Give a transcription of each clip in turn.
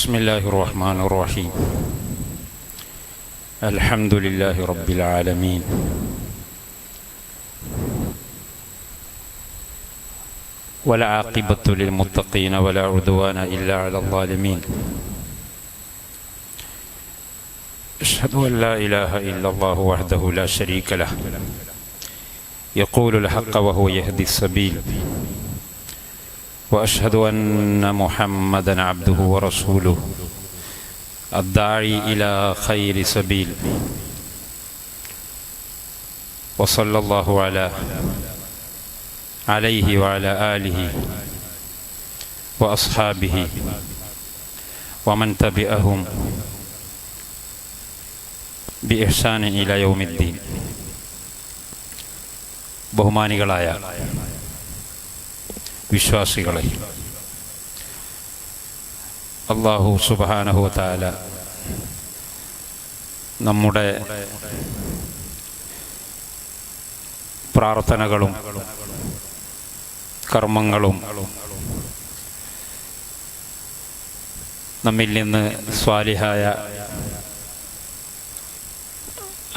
بسم الله الرحمن الرحيم الحمد لله رب العالمين والعاقبة للمتقين ولا عدوان إلا على الظالمين أشهد أن لا إله إلا الله وحده لا شريك له يقول الحق وهو يهدي السبيل وأشهد أن محمدا عبده ورسوله الداعي إلى خير سبيل وصلى الله عليه وعلى آله وأصحابه ومن تبعهم بإحسان إلى يوم الدين. ബഹുമാനികളായ വിശ്വാസികളെ, അല്ലാഹു സുബ്ഹാനഹു വ തആല നമ്മുടെ പ്രാർത്ഥനകളും കർമ്മങ്ങളും നമ്മിൽ നിന്ന് സ്വാലിഹായ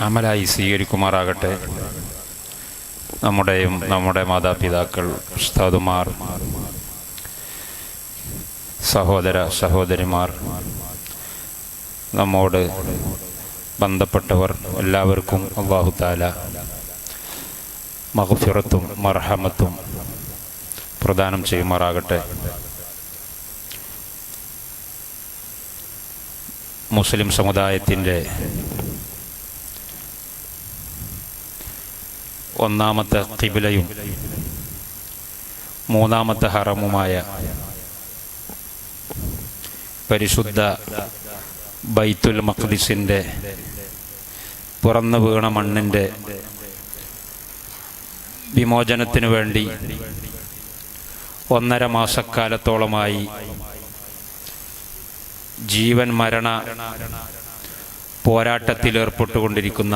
അമലായി സ്വീകരിക്കുമാറാകട്ടെ. നമ്മുടെ മാതാപിതാക്കൾ, ഉസ്താദുമാർ, സഹോദര സഹോദരിമാർ, നമ്മോട് ബന്ധപ്പെട്ടവർ എല്ലാവർക്കും അല്ലാഹു തആല മഗ്ഫിറത്തും മർഹമത്തും പ്രദാനം ചെയ്യുമാറാകട്ടെ. മുസ്ലിം സമുദായത്തിൻ്റെ ഒന്നാമത്തെ ഖിബ്ലയും മൂന്നാമത്തെ ഹറമുമായ പരിശുദ്ധ ബൈത്തുൽ മഖ്ദിസിൻ്റെ പിറന്നു വീണ മണ്ണിൻ്റെ വിമോചനത്തിനു വേണ്ടി 1.5 മാസക്കാലത്തോളമായി ജീവൻ മരണ പോരാട്ടത്തിലേർപ്പെട്ടുകൊണ്ടിരിക്കുന്ന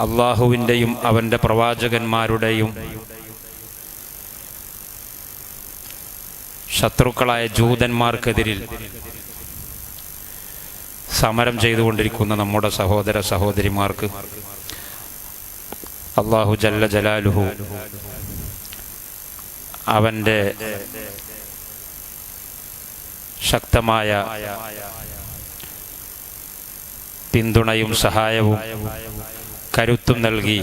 അള്ളാഹുവിൻ്റെയും അവൻ്റെ പ്രവാചകന്മാരുടെയും ശത്രുക്കളായ ജൂതന്മാർക്കെതിരിൽ സമരം ചെയ്തുകൊണ്ടിരിക്കുന്ന നമ്മുടെ സഹോദര സഹോദരിമാർക്ക് അല്ലാഹു ജല്ല ജലാലുഹു അവൻ്റെ ശക്തമായ പിന്തുണയും സഹായവും കരുത്തും നൽകി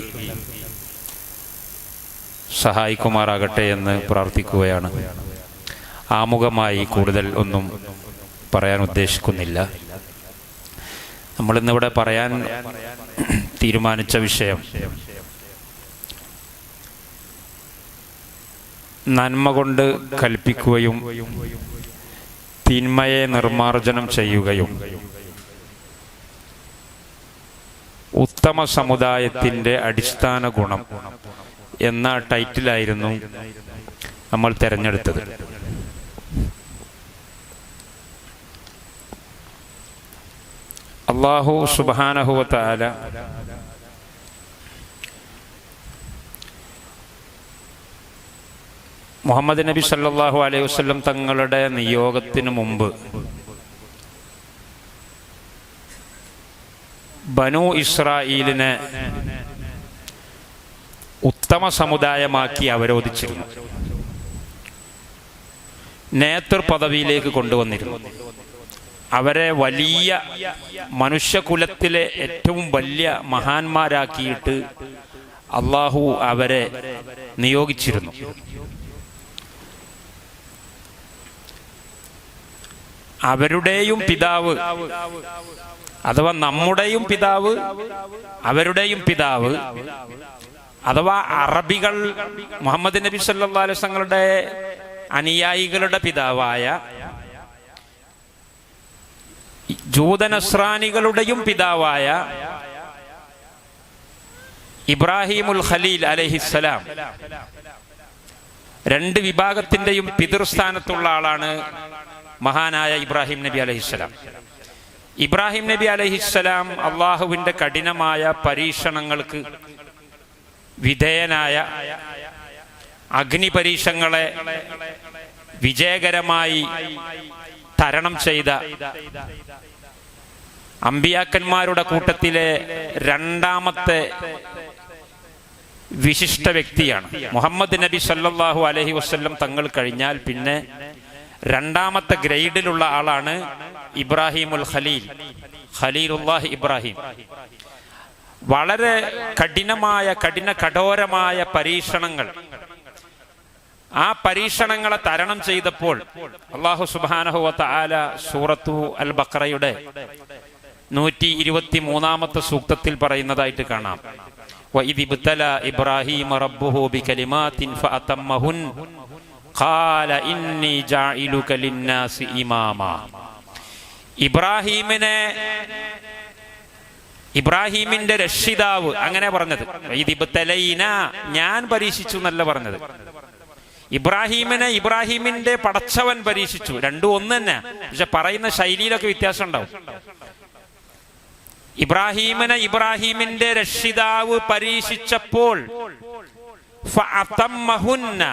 സഹായിക്കുമാറാകട്ടെ എന്ന് പ്രാർത്ഥിക്കുകയാണ്. ആമുഖമായി കൂടുതൽ ഒന്നും പറയാൻ ഉദ്ദേശിക്കുന്നില്ല. നമ്മളിന്നിവിടെ പറയാൻ തീരുമാനിച്ച വിഷയം നന്മ കൊണ്ട് കൽപ്പിക്കുകയും തിന്മയെ നിർമ്മാർജ്ജനം ചെയ്യുകയും ഉത്തമ സമുദായത്തിൻ്റെ അടിസ്ഥാന ഗുണം എന്ന ടൈറ്റിലായിരുന്നു നമ്മൾ തിരഞ്ഞെടുത്തത്. അല്ലാഹു സുബ്ഹാനഹു വ തആല മുഹമ്മദ് നബി സല്ലല്ലാഹു അലൈഹി വസല്ലം തങ്ങളുടെ നിയോഗത്തിനു മുമ്പ് ബനൂ ഇസ്രായീലിനെ ഉത്തമ സമുദായമാക്കി അവരോധിച്ചിരുന്നു, നേതൃപദവിയിലേക്ക് കൊണ്ടുവന്നിരുന്നു. അവരെ വലിയ മനുഷ്യകുലത്തിലെ ഏറ്റവും വലിയ മഹാന്മാരാക്കിയിട്ട് അള്ളാഹു അവരെ നിയോഗിച്ചിരുന്നു. അവരുടെയും പിതാവ് അഥവാ നമ്മുടെയും പിതാവ്, അവരുടെയും പിതാവ് അഥവാ അറബികൾ മുഹമ്മദ് നബി സല്ലല്ലാഹു അലൈഹി വസല്ലമയുടെ അനുയായികളുടെ പിതാവായ ജൂതനസ്രാനികളുടെയും പിതാവായ ഇബ്രാഹിമുൽ ഖലീൽ അലൈഹിസ്സലാം, 2 വിഭാഗത്തിൻ്റെയും പിതൃസ്ഥാനത്തുള്ള ആളാണ് മഹാനായ ഇബ്രാഹിം നബി അലൈഹിസ്സലാം. ഇബ്രാഹിം നബി അലൈഹിസ്സലാം അള്ളാഹുവിൻ്റെ കഠിനമായ പരീക്ഷണങ്ങൾക്ക് വിധേയനായ, അഗ്നി പരീക്ഷണങ്ങളെ വിജയകരമായി തരണം ചെയ്ത അമ്പിയാക്കന്മാരുടെ കൂട്ടത്തിലെ രണ്ടാമത്തെ വിശിഷ്ട വ്യക്തിയാണ്. മുഹമ്മദ് നബി സല്ലല്ലാഹു അലൈഹി വസല്ലം തങ്ങൾ കഴിഞ്ഞാൽ പിന്നെ രണ്ടാമത്തെ ഗ്രേഡിലുള്ള ആളാണ് ഇബ്രാഹിമുൽ ഖലീൽ, ഖലീലുല്ലാഹി ഇബ്രാഹിം. വളരെ കഠോരമായ പരീക്ഷണങ്ങൾ, ആ പരീക്ഷണങ്ങളെ തരണം ചെയ്തപ്പോൾ അല്ലാഹു സുബ്ഹാനഹു വ തആല സൂറത്തു അൽ ബഖറയുടെ 123-ാമത്തെ സൂക്തത്തിൽ പറയുന്നതായിട്ട് കാണാം. വഇദ് ഇബ്തലാ ഇബ്രാഹീമ റബ്ബുഹു ബികലിമാത്തിൻ ഫഅതമ്മഹുൻ ഖാല ഇന്നി ജാഇലുക ലിന്നാസി ഇമാമാ. ഇബ്രാഹീമിന്റെ രക്ഷിതാവ് അങ്ങനെ പറഞ്ഞത്. വഇദ് ഇബ്തലൈനാ, ഞാൻ പരീക്ഷിച്ചു എന്നല്ല പറഞ്ഞത്. ഇബ്രാഹീമിന്റെ പടച്ചവൻ പരീക്ഷിച്ചു. രണ്ടും ഒന്ന് തന്നെ, പക്ഷെ പറയുന്ന ശൈലിയിലൊക്കെ വ്യത്യാസം ഉണ്ടാവും. ഇബ്രാഹീമിന്റെ രക്ഷിതാവ് പരീക്ഷിച്ചപ്പോൾ ഫഅതമ്മഹുന്ന,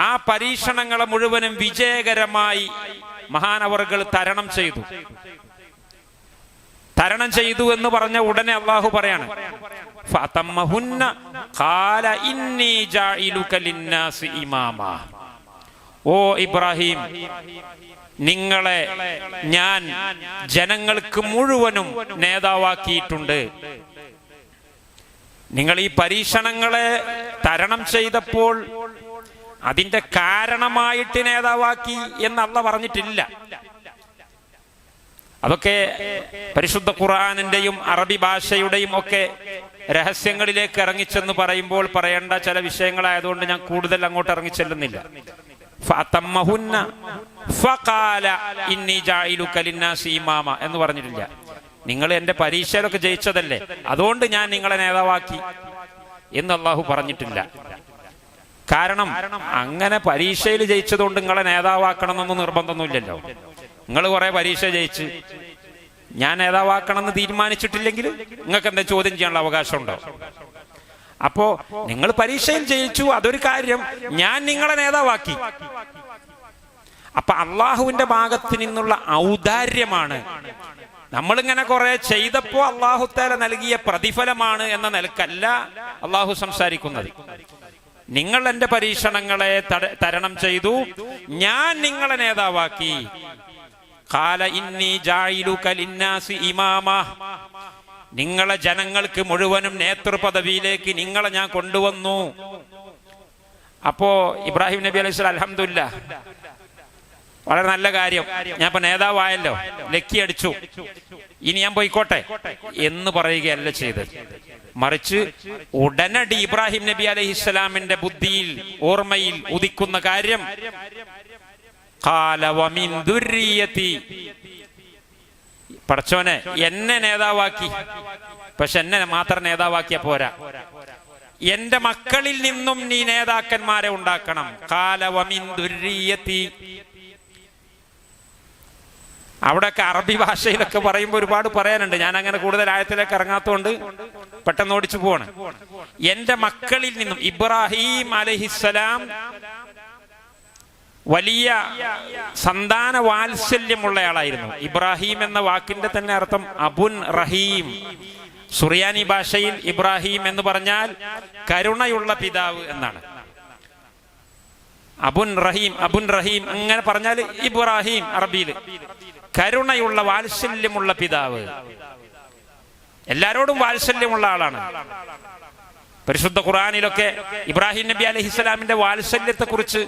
ആ പരീക്ഷണങ്ങളെ മുഴുവനും വിജയകരമായി മഹാനവറുകൾ തരണം ചെയ്തു എന്ന് പറഞ്ഞ ഉടനെ അള്ളാഹു പറയാണ് ഫഅതമ്മഹുന്ന ഖാല ഇന്നി ജാഇലുക ലിന്നാസി ഇമാമാ. ഓ ഇബ്രാഹിം, നിങ്ങളെ ഞാൻ ജനങ്ങൾക്ക് മുഴുവനും നേതാവാക്കിയിട്ടുണ്ട്. നിങ്ങൾ ഈ പരീക്ഷണങ്ങളെ തരണം ചെയ്തപ്പോൾ അതിന്റെ കാരണമായിട്ട് നേതാവാക്കി എന്ന് അല്ലാഹു പറഞ്ഞിട്ടില്ല. അതൊക്കെ പരിശുദ്ധ ഖുർആനിന്റെയും അറബി ഭാഷയുടെയും ഒക്കെ രഹസ്യങ്ങളിലേക്ക് ഇറങ്ങിച്ചെന്ന് പറയുമ്പോൾ പറയേണ്ട ചില വിഷയങ്ങളായതുകൊണ്ട് ഞാൻ കൂടുതൽ അങ്ങോട്ട് ഇറങ്ങിച്ചെല്ലുന്നില്ല. ഫഅതമ്മഹുന്ന ഫഖാല ഇന്നി ജാഇലുക ലിന്നാസി ഇമാമ എന്ന് പറഞ്ഞിട്ടില്ല. നിങ്ങൾ എന്റെ പരീക്ഷയിലൊക്കെ ജയിച്ചതല്ലേ, അതുകൊണ്ട് ഞാൻ നിങ്ങളെ നേതാവാക്കി എന്ന് അല്ലാഹു പറഞ്ഞിട്ടില്ല. കാരണം അങ്ങനെ പരീക്ഷയിൽ ജയിച്ചതുകൊണ്ട് നിങ്ങളെ നേതാവാക്കണമെന്നൊന്നും നിർബന്ധമൊന്നുമില്ലല്ലോ. നിങ്ങൾ കുറെ പരീക്ഷ ജയിച്ച് ഞാൻ നേതാവാക്കണമെന്ന് തീരുമാനിച്ചിട്ടില്ലെങ്കിൽ നിങ്ങൾക്ക് എന്താ ചോദ്യം ചെയ്യാനുള്ള അവകാശമുണ്ടോ? അപ്പോ നിങ്ങൾ പരീക്ഷയിൽ ജയിച്ചു, അതൊരു കാര്യം. ഞാൻ നിങ്ങളെ നേതാവാക്കി. അപ്പൊ അള്ളാഹുവിന്റെ ഭാഗത്ത് നിന്നുള്ള ഔദാര്യമാണ്. നമ്മളിങ്ങനെ കുറെ ചെയ്തപ്പോ അള്ളാഹു തആല നൽകിയ പ്രതിഫലമാണ് എന്ന നിലക്കല്ല അള്ളാഹു സംസാരിക്കുന്നത്. നിങ്ങൾ എന്റെ പരീക്ഷണങ്ങളെ തരണം ചെയ്തു, ഞാൻ നിങ്ങളെ നേതാവാക്കി. ഖാല ഇന്നി ജാഇലുക ലിന്നാസി ഇമാമാ, നിങ്ങളെ ജനങ്ങൾക്ക് മുഴുവനും നേതൃപദവിയിലേക്ക് നിങ്ങളെ ഞാൻ കൊണ്ടുവന്നു. അപ്പോ ഇബ്രാഹിം നബി അലൈഹി സ്വലാം അൽഹംദുലില്ലാ, വളരെ നല്ല കാര്യം, ഞാൻ ഇപ്പൊ നേതാവായല്ലോ, ലക്കി അടിച്ചു, ഇനി ഞാൻ പോയിക്കോട്ടെ എന്ന് പറയുകയല്ല ചെയ്തത്. മറിച്ച് ഉടനടി ഇബ്രാഹിം നബി അലൈഹിസ്സലാമിന്റെ ബുദ്ധിയിൽ, ഓർമ്മയിൽ ഉദിക്കുന്ന കാര്യം ഖാല വമിൻ ദുർരിയതി, പടച്ചോനെ എന്നെ നേതാവാക്കി, പക്ഷെ എന്നെ മാത്രം നേതാവാക്കിയ പോരാ, എന്റെ മക്കളിൽ നിന്നും നീ നേതാക്കന്മാരെ ഉണ്ടാക്കണം. ഖാല വമിൻ ദുർരിയതി. അവിടെയൊക്കെ അറബി ഭാഷയിലൊക്കെ പറയുമ്പോൾ ഒരുപാട് പറയാനുണ്ട്. ഞാൻ അങ്ങനെ കൂടുതൽ ആഴത്തിലേക്ക് ഇറങ്ങാത്തതുകൊണ്ട് പെട്ടെന്ന് ഓടിച്ചു പോവാണ്. എന്റെ മക്കളിൽ നിന്നും. ഇബ്രാഹിം അലൈഹിസ്സലാം വലിയ സന്താന വാത്സല്യമുള്ള ആളായിരുന്നു. ഇബ്രാഹിം എന്ന വാക്കിന്റെ തന്നെ അർത്ഥം അബുൻ റഹീം. സുറിയാനി ഭാഷയിൽ ഇബ്രാഹിം എന്ന് പറഞ്ഞാൽ കരുണയുള്ള പിതാവ് എന്നാണ്. അബുൻ റഹീം അങ്ങനെ പറഞ്ഞാൽ ഇബ്രാഹിം അറബിയിൽ കരുണയുള്ള വാത്സല്യമുള്ള പിതാവ്. എല്ലാരോടും വാത്സല്യമുള്ള ആളാണ്. പരിശുദ്ധ ഖുർആനിലൊക്കെ ഇബ്രാഹിം നബി അലൈഹിസ്സലാമിന്റെ വാത്സല്യത്തെ കുറിച്ച്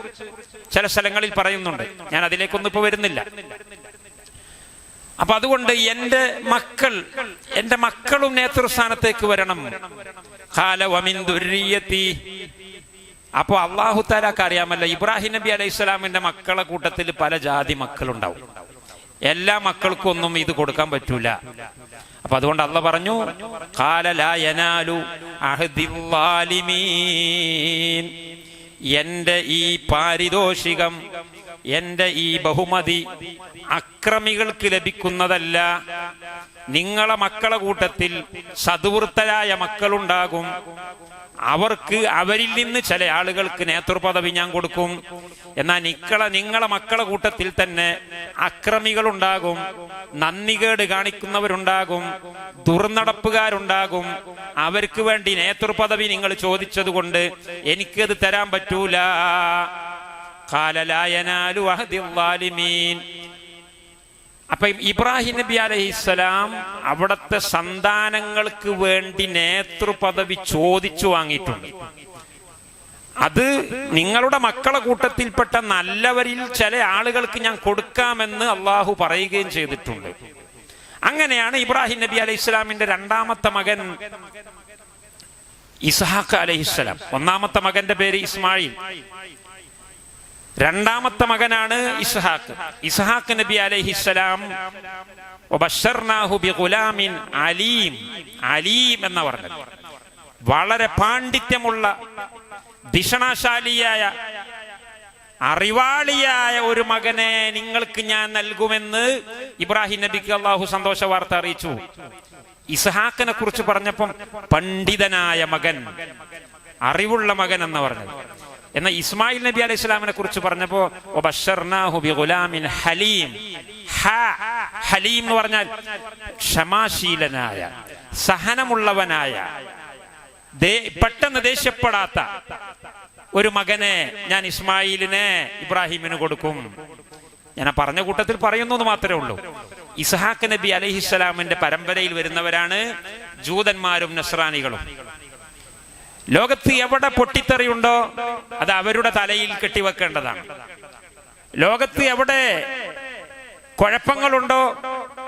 ചില സ്ഥലങ്ങളിൽ പറയുന്നുണ്ട്. ഞാൻ അതിലേക്കൊന്നും ഇപ്പൊ വരുന്നില്ല. അപ്പൊ അതുകൊണ്ട് എന്റെ മക്കളും നേതൃസ്ഥാനത്തേക്ക് വരണം. ഖാല വമിൻ ദുർരിയതി. അപ്പൊ അല്ലാഹു തആലക്ക് അറിയാമല്ലോ, ഇബ്രാഹിം നബി അലൈഹിസ്സലാമിന്റെ മക്കളെ കൂട്ടത്തിൽ പല ജാതി മക്കളുണ്ടാവും. എല്ലാ മക്കൾക്കും ഒന്നും ഇത് കൊടുക്കാൻ പറ്റൂല. അപ്പൊ അതുകൊണ്ട് അല്ലാഹു പറഞ്ഞു ഖാല ലാ യനാലു അഹദിൽ ളാലിമീൻ. എന്റെ ഈ പാരിതോഷികം, എന്റെ ഈ ബഹുമതി അക്രമികൾക്ക് ലഭിക്കുന്നതല്ല. നിങ്ങളെ മക്കളെ കൂട്ടത്തിൽ സദ്വൃത്തരായ മക്കളുണ്ടാകും. അവരിൽ നിന്ന് ചില ആളുകൾക്ക് നേതൃപദവി ഞാൻ കൊടുക്കും. എന്നാൽ നിങ്ങളെ മക്കളെ കൂട്ടത്തിൽ തന്നെ അക്രമികളുണ്ടാകും, നന്ദികേട് കാണിക്കുന്നവരുണ്ടാകും, ദുർനടപ്പുകാരുണ്ടാകും. അവർക്ക് വേണ്ടി നേതൃപദവി നിങ്ങൾ ചോദിച്ചത് കൊണ്ട് എനിക്കത് തരാൻ പറ്റൂല. ഖാല ലാ യനാലു അഹ്ദിൽ ളാലിമീൻ. അപ്പൊ ഇബ്രാഹിം നബി അലൈഹിസ്സലാം അവിടുത്തെ സന്താനങ്ങൾക്ക് വേണ്ടി നേതൃപദവി ചോദിച്ചു വാങ്ങിയിട്ടുണ്ട്. അത് നിങ്ങളുടെ മക്കളെ കൂട്ടത്തിൽപ്പെട്ട നല്ലവരിൽ ചില ആളുകൾക്ക് ഞാൻ കൊടുക്കാമെന്ന് അള്ളാഹു പറയുകയും ചെയ്തിട്ടുണ്ട്. അങ്ങനെയാണ് ഇബ്രാഹിം നബി അലൈഹിസ്സലാമിന്റെ രണ്ടാമത്തെ മകൻ ഇസ്ഹാഖ് അലൈഹിസ്സലാം. ഒന്നാമത്തെ മകന്റെ പേര് ഇസ്മായിൽ, രണ്ടാമത്തെ മകനാണ് ഇസ്ഹാഖ്. ഇസ്ഹാഖ് നബി അലൈഹിസ്സലാം വബശർനാഹു ബിഗുലാമിൻ അലീം. അലീം എന്ന് പറഞ്ഞത് വളരെ പാണ്ഡിത്യമുള്ള, ദിഷണാശാലിയായ, അറിവാളിയായ ഒരു മകനെ നിങ്ങൾക്ക് ഞാൻ നൽകുമെന്ന് ഇബ്രാഹിം നബിക്ക് അള്ളാഹു സന്തോഷ വാർത്ത അറിയിച്ചു. ഇസ്ഹാഖിനെ കുറിച്ച് പറഞ്ഞപ്പം പണ്ഡിതനായ മകൻ, അറിവുള്ള മകൻ എന്ന് പറഞ്ഞത്. എന്നാൽ ഇസ്മായിൽ നബി അലൈഹി സ്വലാമിനെ കുറിച്ച് പറഞ്ഞപ്പോ ഹലീം. ഹലീം എന്ന് പറഞ്ഞാൽ ക്ഷമാശീലനായ, സഹനമുള്ളവനായ, പെട്ടെന്ന് ദേഷ്യപ്പെടാത്ത ഒരു മകനെ ഞാൻ ഇസ്മായിലിനെ ഇബ്രാഹിമിന് കൊടുക്കും. ഞാൻ പറഞ്ഞ കൂട്ടത്തിൽ പറയുന്നു എന്ന് മാത്രമേ ഉള്ളൂ. ഇസ്ഹാഖ് നബി അലൈഹിസ്സലാമിന്റെ പരമ്പരയിൽ വരുന്നവരാണ് ജൂതന്മാരും നസ്രാനികളും. ലോകത്ത് എവിടെ പൊട്ടിത്തെറിയുണ്ടോ അത് അവരുടെ തലയിൽ കെട്ടിവെക്കേണ്ടതാണ്. ലോകത്ത് എവിടെ കുഴപ്പങ്ങളുണ്ടോ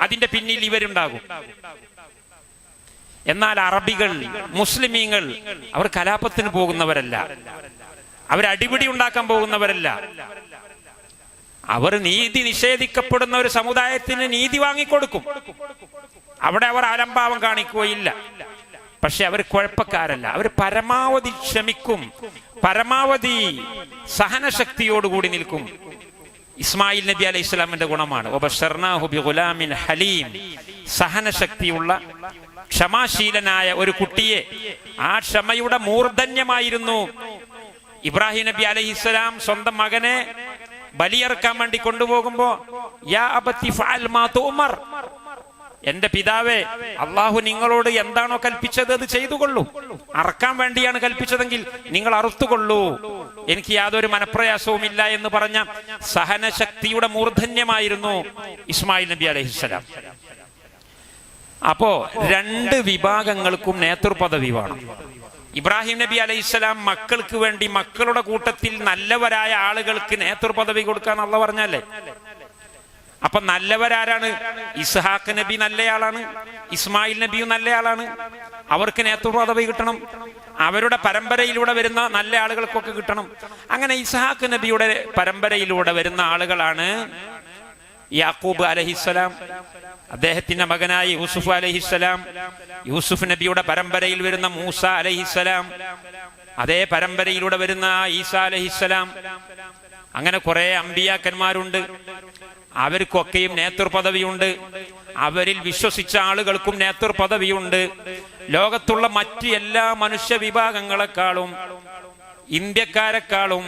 അതിന്റെ പിന്നിൽ ഇവരുണ്ടാകും. എന്നാൽ അറബികൾ, മുസ്ലിമീങ്ങൾ അവർ കലാപത്തിന് പോകുന്നവരല്ല, അവർ അടിപിടി ഉണ്ടാക്കാൻ പോകുന്നവരല്ല. അവർ നീതി നിഷേധിക്കപ്പെടുന്ന ഒരു സമുദായത്തിന് നീതി വാങ്ങിക്കൊടുക്കും. അവിടെ അവർ ആലംഭാവം കാണിക്കുകയില്ല. പക്ഷെ അവർ കുഴപ്പക്കാരല്ല. അവർ പരമാവധി ക്ഷമിക്കും, പരമാവധി സഹനശക്തിയോടുകൂടി നിൽക്കും. ഇസ്മായിൽ നബി അലൈഹി സ്വലാമിന്റെ ഗുണമാണ് വബശർനാഹു ബിഗുലാമിൻ ഹലീം. സഹനശക്തിയുള്ള, ക്ഷമാശീലനായ ഒരു കുട്ടിയെ, ആ ക്ഷമയുടെ മൂർധന്യമായിരുന്നു ഇബ്രാഹിം നബി അലൈഹിസ്സലാം സ്വന്തം മകനെ ബലിയർക്കാൻ വേണ്ടി കൊണ്ടുപോകുമ്പോ യാ അബത്തി ഫഅൽ മാ തുഅ്മർ, എന്റെ പിതാവേ, അള്ളാഹു നിങ്ങളോട് എന്താണോ കൽപ്പിച്ചത് അത് ചെയ്തുകൊള്ളൂ. അറക്കാൻ വേണ്ടിയാണ് കൽപ്പിച്ചതെങ്കിൽ നിങ്ങൾ അറുത്തുകൊള്ളൂ, എനിക്ക് യാതൊരു മനപ്രയാസവും ഇല്ല എന്ന് പറഞ്ഞ സഹനശക്തിയുടെ മൂർധന്യമായിരുന്നു ഇസ്മായിൽ നബി അലൈഹിസ്സലാം. അപ്പോ രണ്ട് വിഭാഗങ്ങൾക്കും നേതൃപദവി വേണം. ഇബ്രാഹിം നബി അലൈഹിസ്സലാം മക്കൾക്ക് വേണ്ടി മക്കളുടെ കൂട്ടത്തിൽ നല്ലവരായ ആളുകൾക്ക് നേതൃപദവി കൊടുക്കാൻ അള്ളാഹു പറഞ്ഞല്ലേ. അപ്പൊ നല്ലവരാരാണ്? ഇസ്ഹാഖ് നബി നല്ലയാളാണ്, ഇസ്മായിൽ നബിയും നല്ലയാളാണ്. അവർക്ക് നേതൃപദവി കിട്ടണം. അവരുടെ പരമ്പരയിലൂടെ വരുന്ന നല്ല ആളുകൾക്കൊക്കെ കിട്ടണം. അങ്ങനെ ഇസ്ഹാഖ് നബിയുടെ പരമ്പരയിലൂടെ വരുന്ന ആളുകളാണ് യാക്കൂബ് അലൈഹിസ്സലാം, അദ്ദേഹത്തിന്റെ മകനായ യൂസുഫ് അലൈഹിസ്സലാം, യൂസുഫ് നബിയുടെ പരമ്പരയിൽ വരുന്ന മൂസ അലൈഹിസ്സലാം, അതേ പരമ്പരയിലൂടെ വരുന്ന ഈസ അലൈഹിസ്സലാം. അങ്ങനെ കുറെ അമ്പിയാക്കന്മാരുണ്ട്. അവർക്കൊക്കെയും നേതൃപദവിയുണ്ട്. അവരിൽ വിശ്വസിച്ച ആളുകൾക്കും നേതൃപദവിയുണ്ട്. ലോകത്തുള്ള മറ്റ് എല്ലാ മനുഷ്യ വിഭാഗങ്ങളെക്കാളും, ഇന്ത്യക്കാരെക്കാളും,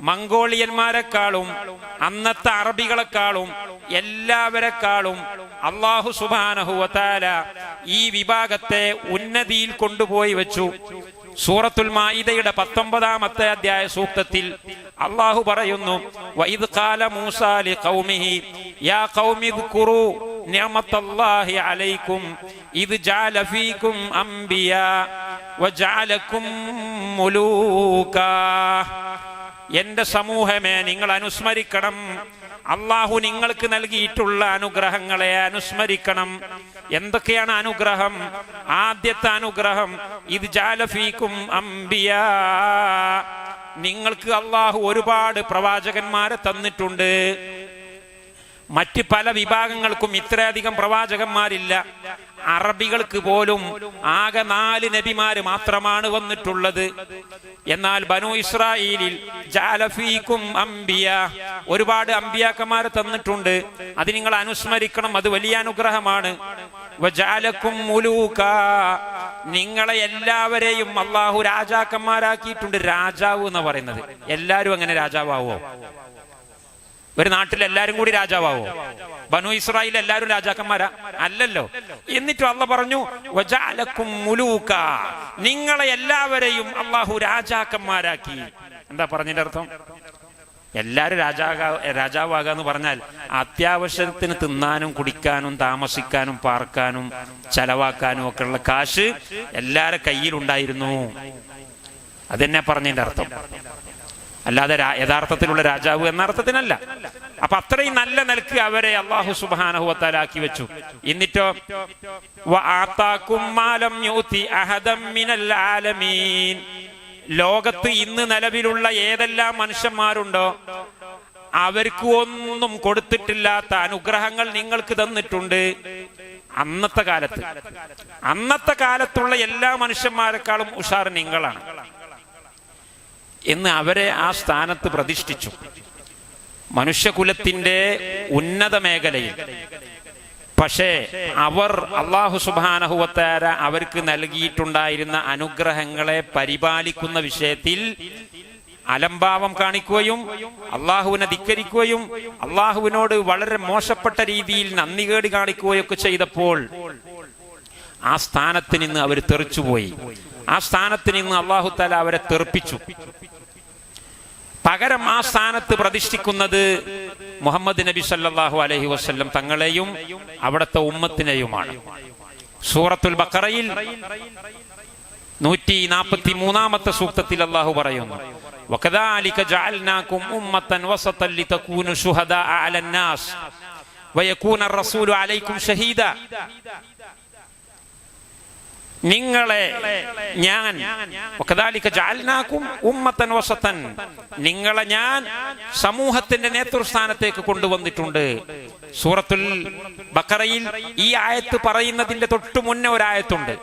മംഗോളിയന്മാരെക്കാളും, അന്നത്തെ അറബികളെക്കാളും, എല്ലാവരെക്കാളും അല്ലാഹു സുബ്ഹാനഹു വ തആല ഈ വിഭാഗത്തെ ഉന്നതിയിൽ കൊണ്ടുപോയി വെച്ചു. സൂറത്തുൽ മാഇദയുടെ 19-ാമത്തെ അധ്യായ സൂക്തത്തിൽ അല്ലാഹു പറയുന്നു, വഇദ് ഖാല മൂസാ ലിഖൗമിഹി യാ ഖൗമിദ്കുറൂ നിഅമത്തല്ലാഹി അലൈക്കും ഇദ് ജഅല ഫീകും അംബിയാ വജഅലകും മുലൂകാ. എന്റെ സമൂഹമേ, നിങ്ങൾ അനുസ്മരിക്കണം, അള്ളാഹു നിങ്ങൾക്ക് നൽകിയിട്ടുള്ള അനുഗ്രഹങ്ങളെ അനുസ്മരിക്കണം. എന്തൊക്കെയാണ് അനുഗ്രഹം? ആദ്യത്തെ അനുഗ്രഹം ഇത് ജഅല ഫീകും അംബിയാ, നിങ്ങൾക്ക് അള്ളാഹു ഒരുപാട് പ്രവാചകന്മാരെ തന്നിട്ടുണ്ട്. മറ്റ് പല വിഭാഗങ്ങൾക്കും ഇത്രയധികം പ്രവാചകന്മാരില്ല. അറബികൾക്ക് പോലും ആകെ 4 നബിമാര് മാത്രമാണ് വന്നിട്ടുള്ളത്. എന്നാൽ ബനു ഇസ്രായേലിൽ ജഅല ഫീകും അംബിയ, ഒരുപാട് അമ്പിയാക്കന്മാരെ തന്നിട്ടുണ്ട്. അത് നിങ്ങൾ അനുസ്മരിക്കണം, അത് വലിയ അനുഗ്രഹമാണ്. വജഅലകും മുലൂകാ, നിങ്ങളെ എല്ലാവരെയും അല്ലാഹു രാജാക്കന്മാരാക്കിയിട്ടുണ്ട്. രാജാവ് എന്ന് പറയുന്നത് എല്ലാവരും അങ്ങനെ രാജാവാവോ? ഒരു നാട്ടിൽ എല്ലാരും കൂടി രാജാവാവോ? ബനു ഇസ്രായേൽ എല്ലാവരും രാജാക്കന്മാരാ? അല്ലല്ലോ. എന്നിട്ടും അള്ളാഹ് പറഞ്ഞു വജഅലകും മുലൂകാ, നിങ്ങളെ എല്ലാവരെയും അല്ലാഹു രാജാക്കന്മാരാക്കി. എന്താ പറഞ്ഞതിന്റെ അർത്ഥം? എല്ലാരും രാജാവാകാന്ന് പറഞ്ഞാൽ അത്യാവശ്യത്തിന് തിന്നാനും കുടിക്കാനും താമസിക്കാനും പാർക്കാനും ചെലവാക്കാനും ഒക്കെ ഉള്ള കാശ് എല്ലാരുടെ കയ്യിലുണ്ടായിരുന്നു. അതെന്നെ പറഞ്ഞതിന്റെ അർത്ഥം. അല്ലാതെ യഥാർത്ഥത്തിലുള്ള രാജാവ് എന്ന അർത്ഥത്തിനല്ല. അപ്പൊ അത്രയും നല്ല നിലക്ക് അവരെ അല്ലാഹു സുബ്ഹാനഹു വ തആല ആക്കി വെച്ചു. എന്നിട്ടോ വആതാകും മാ ലം യുതി അഹദൻ മിനൽ ആലമീൻ, ലോകത്ത് ഇന്ന് നിലവിലുള്ള ഏതെല്ലാം മനുഷ്യന്മാരുണ്ടോ അവർക്ക് ഒന്നും കൊടുത്തിട്ടില്ലാത്ത അനുഗ്രഹങ്ങൾ നിങ്ങൾക്ക് തന്നിട്ടുണ്ട്. അന്നത്തെ കാലത്തുള്ള എല്ലാ മനുഷ്യന്മാരെക്കാളും ഉഷാർ നിങ്ങളാണ് എന്ന് അവരെ ആ സ്ഥാനത്ത് പ്രതിഷ്ഠിച്ചു. മനുഷ്യകുലത്തിന്റെ ഉന്നത മേഖലയിൽ. പക്ഷേ അവർ അല്ലാഹു സുബ്ഹാനഹു വ തആല അവർക്ക് നൽകിയിട്ടുണ്ടായിരുന്ന അനുഗ്രഹങ്ങളെ പരിപാലിക്കുന്ന വിഷയത്തിൽ അലംഭാവം കാണിക്കുകയും അള്ളാഹുവിനെ ധിക്കരിക്കുകയും അള്ളാഹുവിനോട് വളരെ മോശപ്പെട്ട രീതിയിൽ നന്ദികേട് കാണിക്കുകയൊക്കെ ചെയ്തപ്പോൾ ആ സ്ഥാനത്ത് നിന്ന് അവർ തെറിച്ചുപോയി. ആ സ്ഥാനത്ത് നിന്ന് അല്ലാഹു തആല അവരെ തെറിപ്പിച്ചു. പകരം ആ സ്ഥാനത്ത് പ്രതിഷ്ഠിക്കുന്നത് മുഹമ്മദ് നബി സല്ലല്ലാഹു അലൈഹി വസല്ലം തങ്ങളെയും അവിടുത്തെ ഉമ്മത്തിനെയുമാണ്. സൂറത്തുൽ ബഖറയിൽ 143-ാമത്തെ സൂക്തത്തിൽ അല്ലാഹു പറയുന്നു വകദാലിക ജഅൽനാകും ഉമ്മത്തൻ വസതൻ ലിതകൂനു ശുഹദാഅ അലന്നാസ് വയകൂന റസൂലു അലൈക്കും ഷഹീദാ, നിങ്ങളെ ഞാൻ വകദാലിക ജഅൽനാകും ഉമ്മത്തൻ വസതൻ, നിങ്ങളെ ഞാൻ സമൂഹത്തിന്റെ നേതൃസ്ഥാനത്തേക്ക് കൊണ്ടുവന്നിട്ടുണ്ട്. സൂറത്തുൽ ബഖറയിൽ ഈ ആയത്ത് പറയുന്നതിന്റെ തൊട്ടു മുന്നേ ഒരു ആയത്തുണ്ട്.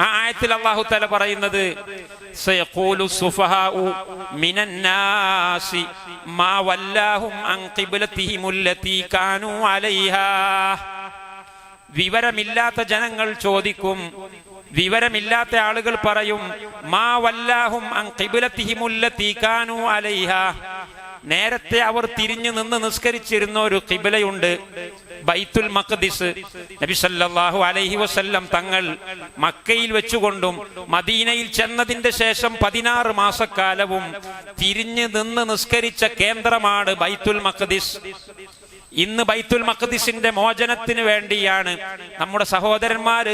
ആ ആയത്തിൽ അല്ലാഹു തആല പറയുന്നത് സയഖൂലു സുഫഹാഉ മിനൻ നാസി മാ വല്ലാഹും അൻ ഖിബ്ലതിഹിമുല്ലതി കാനൂ അലൈഹാ, വിവരമില്ലാത്ത ജനങ്ങൾ ചോദിക്കും, വിവരമില്ലാത്ത ആളുകൾ പറയും മാ വല്ലാഹും അൻ ഖിബ്ലതിഹിമുല്ലതി കാനൂ അലൈഹാ, നേരത്തെ അവർ തിരിഞ്ഞു നിന്ന് നിസ്കരിച്ചിരുന്ന ഒരു ഖിബ്ലയുണ്ട്, ബൈത്തുൽ മഖ്ദിസ്. നബി സല്ലല്ലാഹു അലൈഹി വസല്ലം തങ്ങൾ മക്കയിൽ വെച്ചുകൊണ്ടും മദീനയിൽ ചെന്നതിന്റെ ശേഷം 16 മാസക്കാലവും തിരിഞ്ഞു നിന്ന് നിസ്കരിച്ച കേന്ദ്രമാണ് ബൈത്തുൽ മഖ്ദിസ്. ഇന്ന് ബൈത്തുൽ മഖ്ദിസിന്റെ മോചനത്തിന് വേണ്ടിയാണ് നമ്മുടെ സഹോദരന്മാര്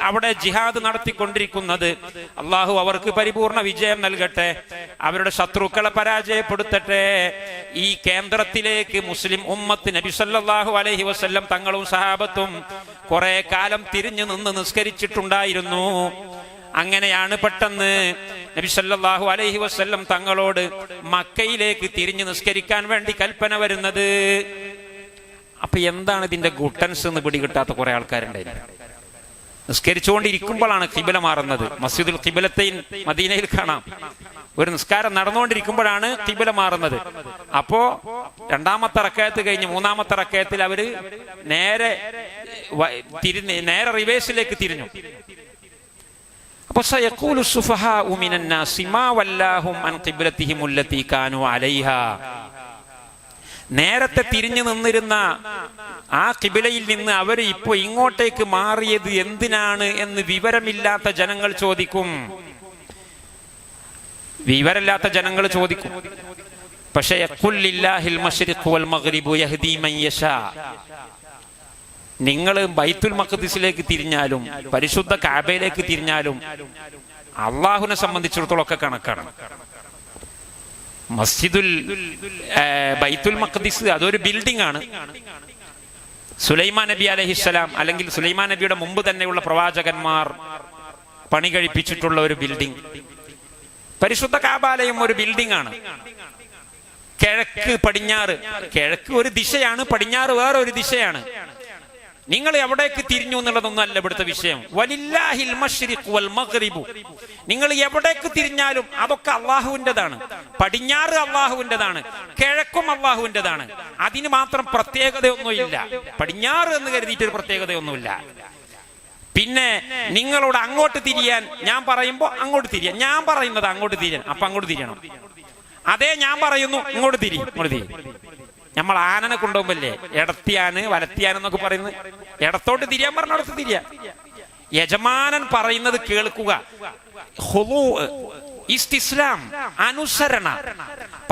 അവിടെ ജിഹാദ് നടത്തിക്കൊണ്ടിരിക്കുന്നത്. അള്ളാഹു അവർക്ക് പരിപൂർണ വിജയം നൽകട്ടെ, അവരുടെ ശത്രുക്കളെ പരാജയപ്പെടുത്തട്ടെ. ഈ കേന്ദ്രത്തിലേക്ക് മുസ്ലിം ഉമ്മത്ത് നബി സല്ലല്ലാഹു അലൈഹി വസല്ലം തങ്ങളും സഹാബത്തും കുറെ കാലം തിരിഞ്ഞു നിന്ന് നിസ്കരിച്ചിട്ടുണ്ടായിരുന്നു. അങ്ങനെയാണ് പെട്ടെന്ന് നബി സല്ലല്ലാഹു അലൈഹി വസല്ലം തങ്ങളോട് മക്കയിലേക്ക് തിരിഞ്ഞു നിസ്കരിക്കാൻ വേണ്ടി കൽപ്പന വരുന്നത്. അപ്പൊ എന്താണ് ഇതിന്റെ ഗുട്ടൻസ് എന്ന് പിടികിട്ടാത്ത കുറെ ആൾക്കാരുണ്ടായിരുന്നു. നിസ്കരിച്ചുകൊണ്ടിരിക്കുമ്പോഴാണ് ഖിബല മാറുന്നത്. മസ്ജിദുൽ ഖിബലത്തൈൻ മദീനയിൽ കാണാം. ഒരു നിസ്കാരം നടന്നുകൊണ്ടിരിക്കുമ്പോഴാണ് ഖിബല മാറുന്നത്. അപ്പോ 2ാമത്തെ റക്അത്ത് കഴിഞ്ഞ് 3ാമത്തെ റക്അത്തിൽ അവര് നേരെ റിവേഴ്സിലേക്ക് തിരിഞ്ഞു. അപ്പൊ സയഖൂലു സുഫഹാഉ മിനൻ നാസി മാ വല്ലാഹും അൻ ഖിബ്ലതിഹിമുല്ലതി കാനൂ അലൈഹാ, നേരത്തെ തിരിഞ്ഞു നിന്നിരുന്ന ആ ഖിബലയിൽ നിന്ന് അവർ ഇപ്പോ ഇങ്ങോട്ടേക്ക് മാറിയത് എന്തിനാണ് എന്ന് വിവരമില്ലാത്ത ജനങ്ങൾ ചോദിക്കും. വിവരമില്ലാത്ത ജനങ്ങൾ ചോദിക്കും. പക്ഷേ ഖുൽ ലില്ലാഹിൽ മശ്രിഖു വൽ മഗ്രിബു യഹ്ദി മൻ യശാ, നിങ്ങൾ ബൈത്തുൽ മഖ്ദിസിലേക്ക് തിരിഞ്ഞാലും പരിശുദ്ധ കഅബയിലേക്ക് തിരിഞ്ഞാലും അള്ളാഹുവിനെ സംബന്ധിച്ചിടത്തോളം ഒക്കെ കണക്കാണ്. മസ്ജിദുൽ ബൈത്തുൽ മഖ്ദിസ് അതൊരു ബിൽഡിംഗ് ആണ്. സുലൈമാൻ നബി അലൈഹിസ്സലാം അല്ലെങ്കിൽ സുലൈമാൻ നബിയുടെ മുമ്പ് തന്നെയുള്ള പ്രവാചകന്മാർ പണി കഴിപ്പിച്ചിട്ടുള്ള ഒരു ബിൽഡിംഗ്. പരിശുദ്ധ കഅബാലയം ഒരു ബിൽഡിംഗ് ആണ്. കിഴക്ക് പടിഞ്ഞാറ്, കിഴക്ക് ഒരു ദിശയാണ്, പടിഞ്ഞാറ് വേറെ ഒരു ദിശയാണ്. നിങ്ങൾ എവിടേക്ക് തിരിഞ്ഞു എന്നുള്ളതൊന്നും അല്ല ഇവിടുത്തെ വിഷയം. വലില്ലാഹിൽ മശ്രിഖ് വൽ മഗ്രിബു, നിങ്ങൾ എവിടേക്ക് തിരിഞ്ഞാലും അതൊക്കെ അള്ളാഹുവിൻ്റെതാണ്. പടിഞ്ഞാറ് അള്ളാഹുവിൻ്റെതാണ്, കിഴക്കും അള്ളാഹുവിൻ്റെതാണ്. അതിന് മാത്രം പ്രത്യേകതയൊന്നുമില്ല. പടിഞ്ഞാറ് എന്ന് കരുതിയിട്ടൊരു പ്രത്യേകതയൊന്നുമില്ല. പിന്നെ നിങ്ങളോട് അങ്ങോട്ട് തിരിയാൻ ഞാൻ പറയുമ്പോൾ അങ്ങോട്ട് തിരിയാൻ, ഞാൻ പറയുന്നത് അങ്ങോട്ട് തിരിയാൻ, അപ്പൊ അങ്ങോട്ട് തിരിയണം. അതേ ഞാൻ പറയുന്നു ഇങ്ങോട്ട് തിരി, ഇങ്ങോട്ട് തിരി. നമ്മൾ ആനനെ കൊണ്ടുപോകുമ്പല്ലേ ഇടത്തിയാന് വലത്തിയാനെന്നൊക്കെ പറയുന്നത്, ഇടത്തോട്ട് തിരിയാൻ പറഞ്ഞിടത്ത് തിരിയാ. യജമാനൻ പറയുന്നത് കേൾക്കുക, ഇസ്തിസ്ലാം, അനുസരണ,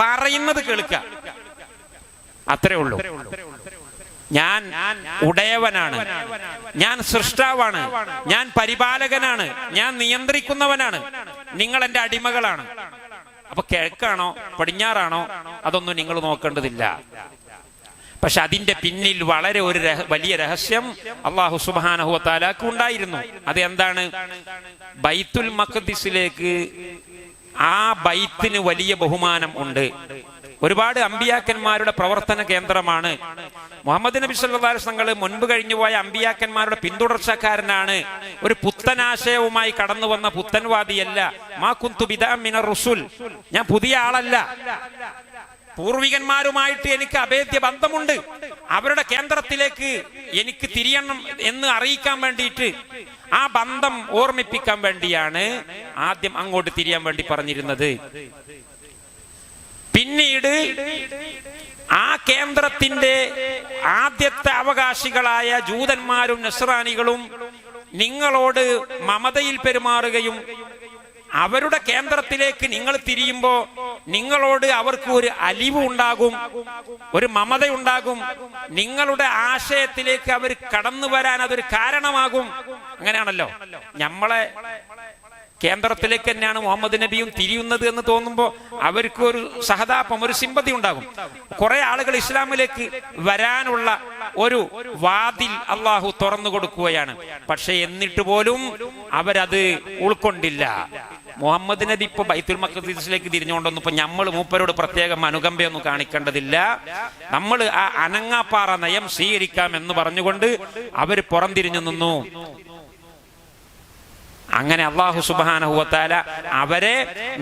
പറയുന്നത് കേൾക്കുക, അത്രേ ഉള്ളൂ. ഞാൻ ഉടയവനാണ്, ഞാൻ സൃഷ്ടാവാണ്, ഞാൻ പരിപാലകനാണ്, ഞാൻ നിയന്ത്രിക്കുന്നവനാണ്, നിങ്ങൾ എൻ്റെ അടിമകളാണ്. അപ്പൊ കിഴക്കാണോ പടിഞ്ഞാറാണോ അതൊന്നും നിങ്ങൾ നോക്കേണ്ടതില്ല. പക്ഷെ അതിന്റെ പിന്നിൽ വളരെ ഒരു വലിയ രഹസ്യം അല്ലാഹു സുബ്ഹാനഹു വ തആലക്ക് ഉണ്ടായിരുന്നു. അത് എന്താണ്? ബൈത്തുൽ മഖ്ദിസിലേക്ക്, ആ ബൈത്തിന് വലിയ ബഹുമാനം ഉണ്ട്. ഒരുപാട് അമ്പിയാക്കന്മാരുടെ പ്രവർത്തന കേന്ദ്രമാണ്. മുഹമ്മദ് നബി സല്ലല്ലാഹു അലൈഹി വസല്ലം മുൻപ് കഴിഞ്ഞുപോയ അമ്പിയാക്കന്മാരുടെ പിന്തുടർച്ചക്കാരനാണ്. ഒരു പുത്തനാശയവുമായി കടന്നു വന്ന പുത്തൻവാദിയല്ല. മാ കുന്തു ബിദഅ മിനർ റസൂൽ, ഞാൻ പുതിയ ആളല്ല. പൂർവികന്മാരുമായിട്ട് എനിക്ക് അഭേദ്യ ബന്ധമുണ്ട്. അവരുടെ കേന്ദ്രത്തിലേക്ക് എനിക്ക് തിരിയണം എന്ന് അറിയിക്കാൻ വേണ്ടിയിട്ട്, ആ ബന്ധം ഓർമ്മിപ്പിക്കാൻ വേണ്ടിയാണ് ആദ്യം അങ്ങോട്ട് തിരിയാൻ വേണ്ടി പറഞ്ഞിരുന്നത്. പിന്നീട് ആ കേന്ദ്രത്തിന്റെ ആദ്യത്തെ അവകാശികളായ ജൂതന്മാരും നസ്രാനികളും നിങ്ങളോട് മമതയിൽ പെരുമാറുകയും അവരുടെ കേന്ദ്രത്തിലേക്ക് നിങ്ങൾ തിരിയുമ്പോൾ നിങ്ങളോട് അവർക്ക് ഒരു അലിവ് ഉണ്ടാകും, ഒരു മമതയുണ്ടാകും. നിങ്ങളുടെ ആശയത്തിലേക്ക് അവർ കടന്നു വരാൻ അതൊരു കാരണമാകും. അങ്ങനെയാണല്ലോ നമ്മളെ കേന്ദ്രത്തിലേക്ക് തന്നെയാണ് മുഹമ്മദ് നബിയും തിരിയുന്നത് എന്ന് തോന്നുമ്പോൾ അവർക്ക് ഒരു സഹതാപം, ഒരു സിമ്പതി ഉണ്ടാകും. കുറെ ആളുകൾ ഇസ്ലാമിലേക്ക് വരാനുള്ള ഒരു വാതിൽ അള്ളാഹു തുറന്നു കൊടുക്കുകയാണ്. പക്ഷെ എന്നിട്ട് പോലും അവരത് ഉൾക്കൊണ്ടില്ല. മുഹമ്മദ് നബി ഇപ്പൊ ബൈത്തുൽ മഖ്ദിസിലേക്ക് തിരിഞ്ഞുകൊണ്ടൊന്നും ഇപ്പൊ നമ്മൾ മൂപ്പരോട് പ്രത്യേകം അനുകമ്പയൊന്നും കാണിക്കേണ്ടതില്ല. നമ്മൾ ആ അനങ്ങാപ്പാറ നയം സ്വീകരിക്കാം എന്ന് പറഞ്ഞുകൊണ്ട് അവർ പുറംതിരിഞ്ഞു നിന്നു. അങ്ങനെ അല്ലാഹു സുബ്ഹാനഹു വ തആല അവരെ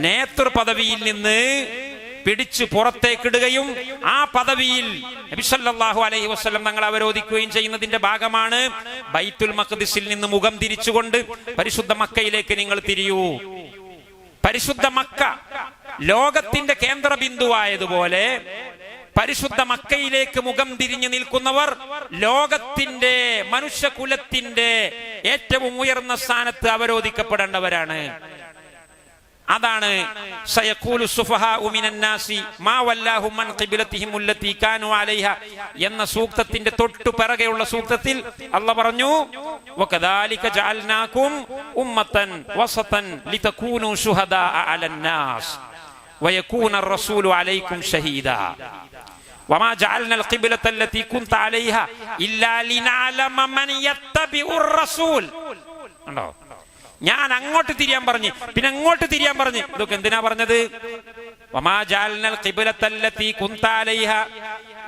നേതൃപദവിയിൽ നിന്ന് പിടിച്ചു പുറത്തേക്കിടുകയും ആ പദവിയിൽ നബി സല്ലല്ലാഹു അലൈഹി വസല്ലം തങ്ങൾ അവരോധിക്കുകയും ചെയ്യുന്നതിന്റെ ഭാഗമാണ് ബൈത്തുൽ മഖ്ദിസിൽ നിന്ന് മുഖം തിരിച്ചുകൊണ്ട് പരിശുദ്ധ മക്കയിലേക്ക് നിങ്ങൾ തിരിയൂ. പരിശുദ്ധ മക്ക ലോകത്തിന്റെ കേന്ദ്ര ബിന്ദുവായതുപോലെ പരിശുദ്ധ മക്കയിലേക്ക് മുഖം തിരിഞ്ഞു നിൽക്കുന്നവർ ലോകത്തിന്റെ, മനുഷ്യകുലത്തിന്റെ ഏറ്റവും ഉയർന്ന സ്ഥാനത്ത് അവരോധിക്കപ്പെടേണ്ടവരാണ്. അതാണ് സയഖൂലു സുഫഹാഉ മിനന്നാസി മാ വല്ലാഹും അൻ ഖിബ്ലതിഹിം അല്ലതി കാനൂ അലൈഹ എന്ന സൂക്തത്തിന്റെ തൊട്ടു പിറകെയുള്ള സൂക്തത്തിൽ അല്ലാഹ് പറഞ്ഞു, വകദാലിക ജഅൽനാകും ഉമ്മതൻ വസതൻ ലിതകൂനൂ ശുഹദാഅ അലന്നാസ് വയകൂന الرسول عليكم شهيدا وما جعلنا القبلة التي كنت عليها إلا لنعلم من يتبع الرسول. ഞാൻ അങ്ങോട്ട് തിരിയാൻ പറഞ്ഞു, പിന്നെ അങ്ങോട്ട് തിരിയാൻ പറഞ്ഞു. ഇതൊക്കെ എന്തിനാ പറഞ്ഞത്? وما جعلنا القبلة التي كنت عليها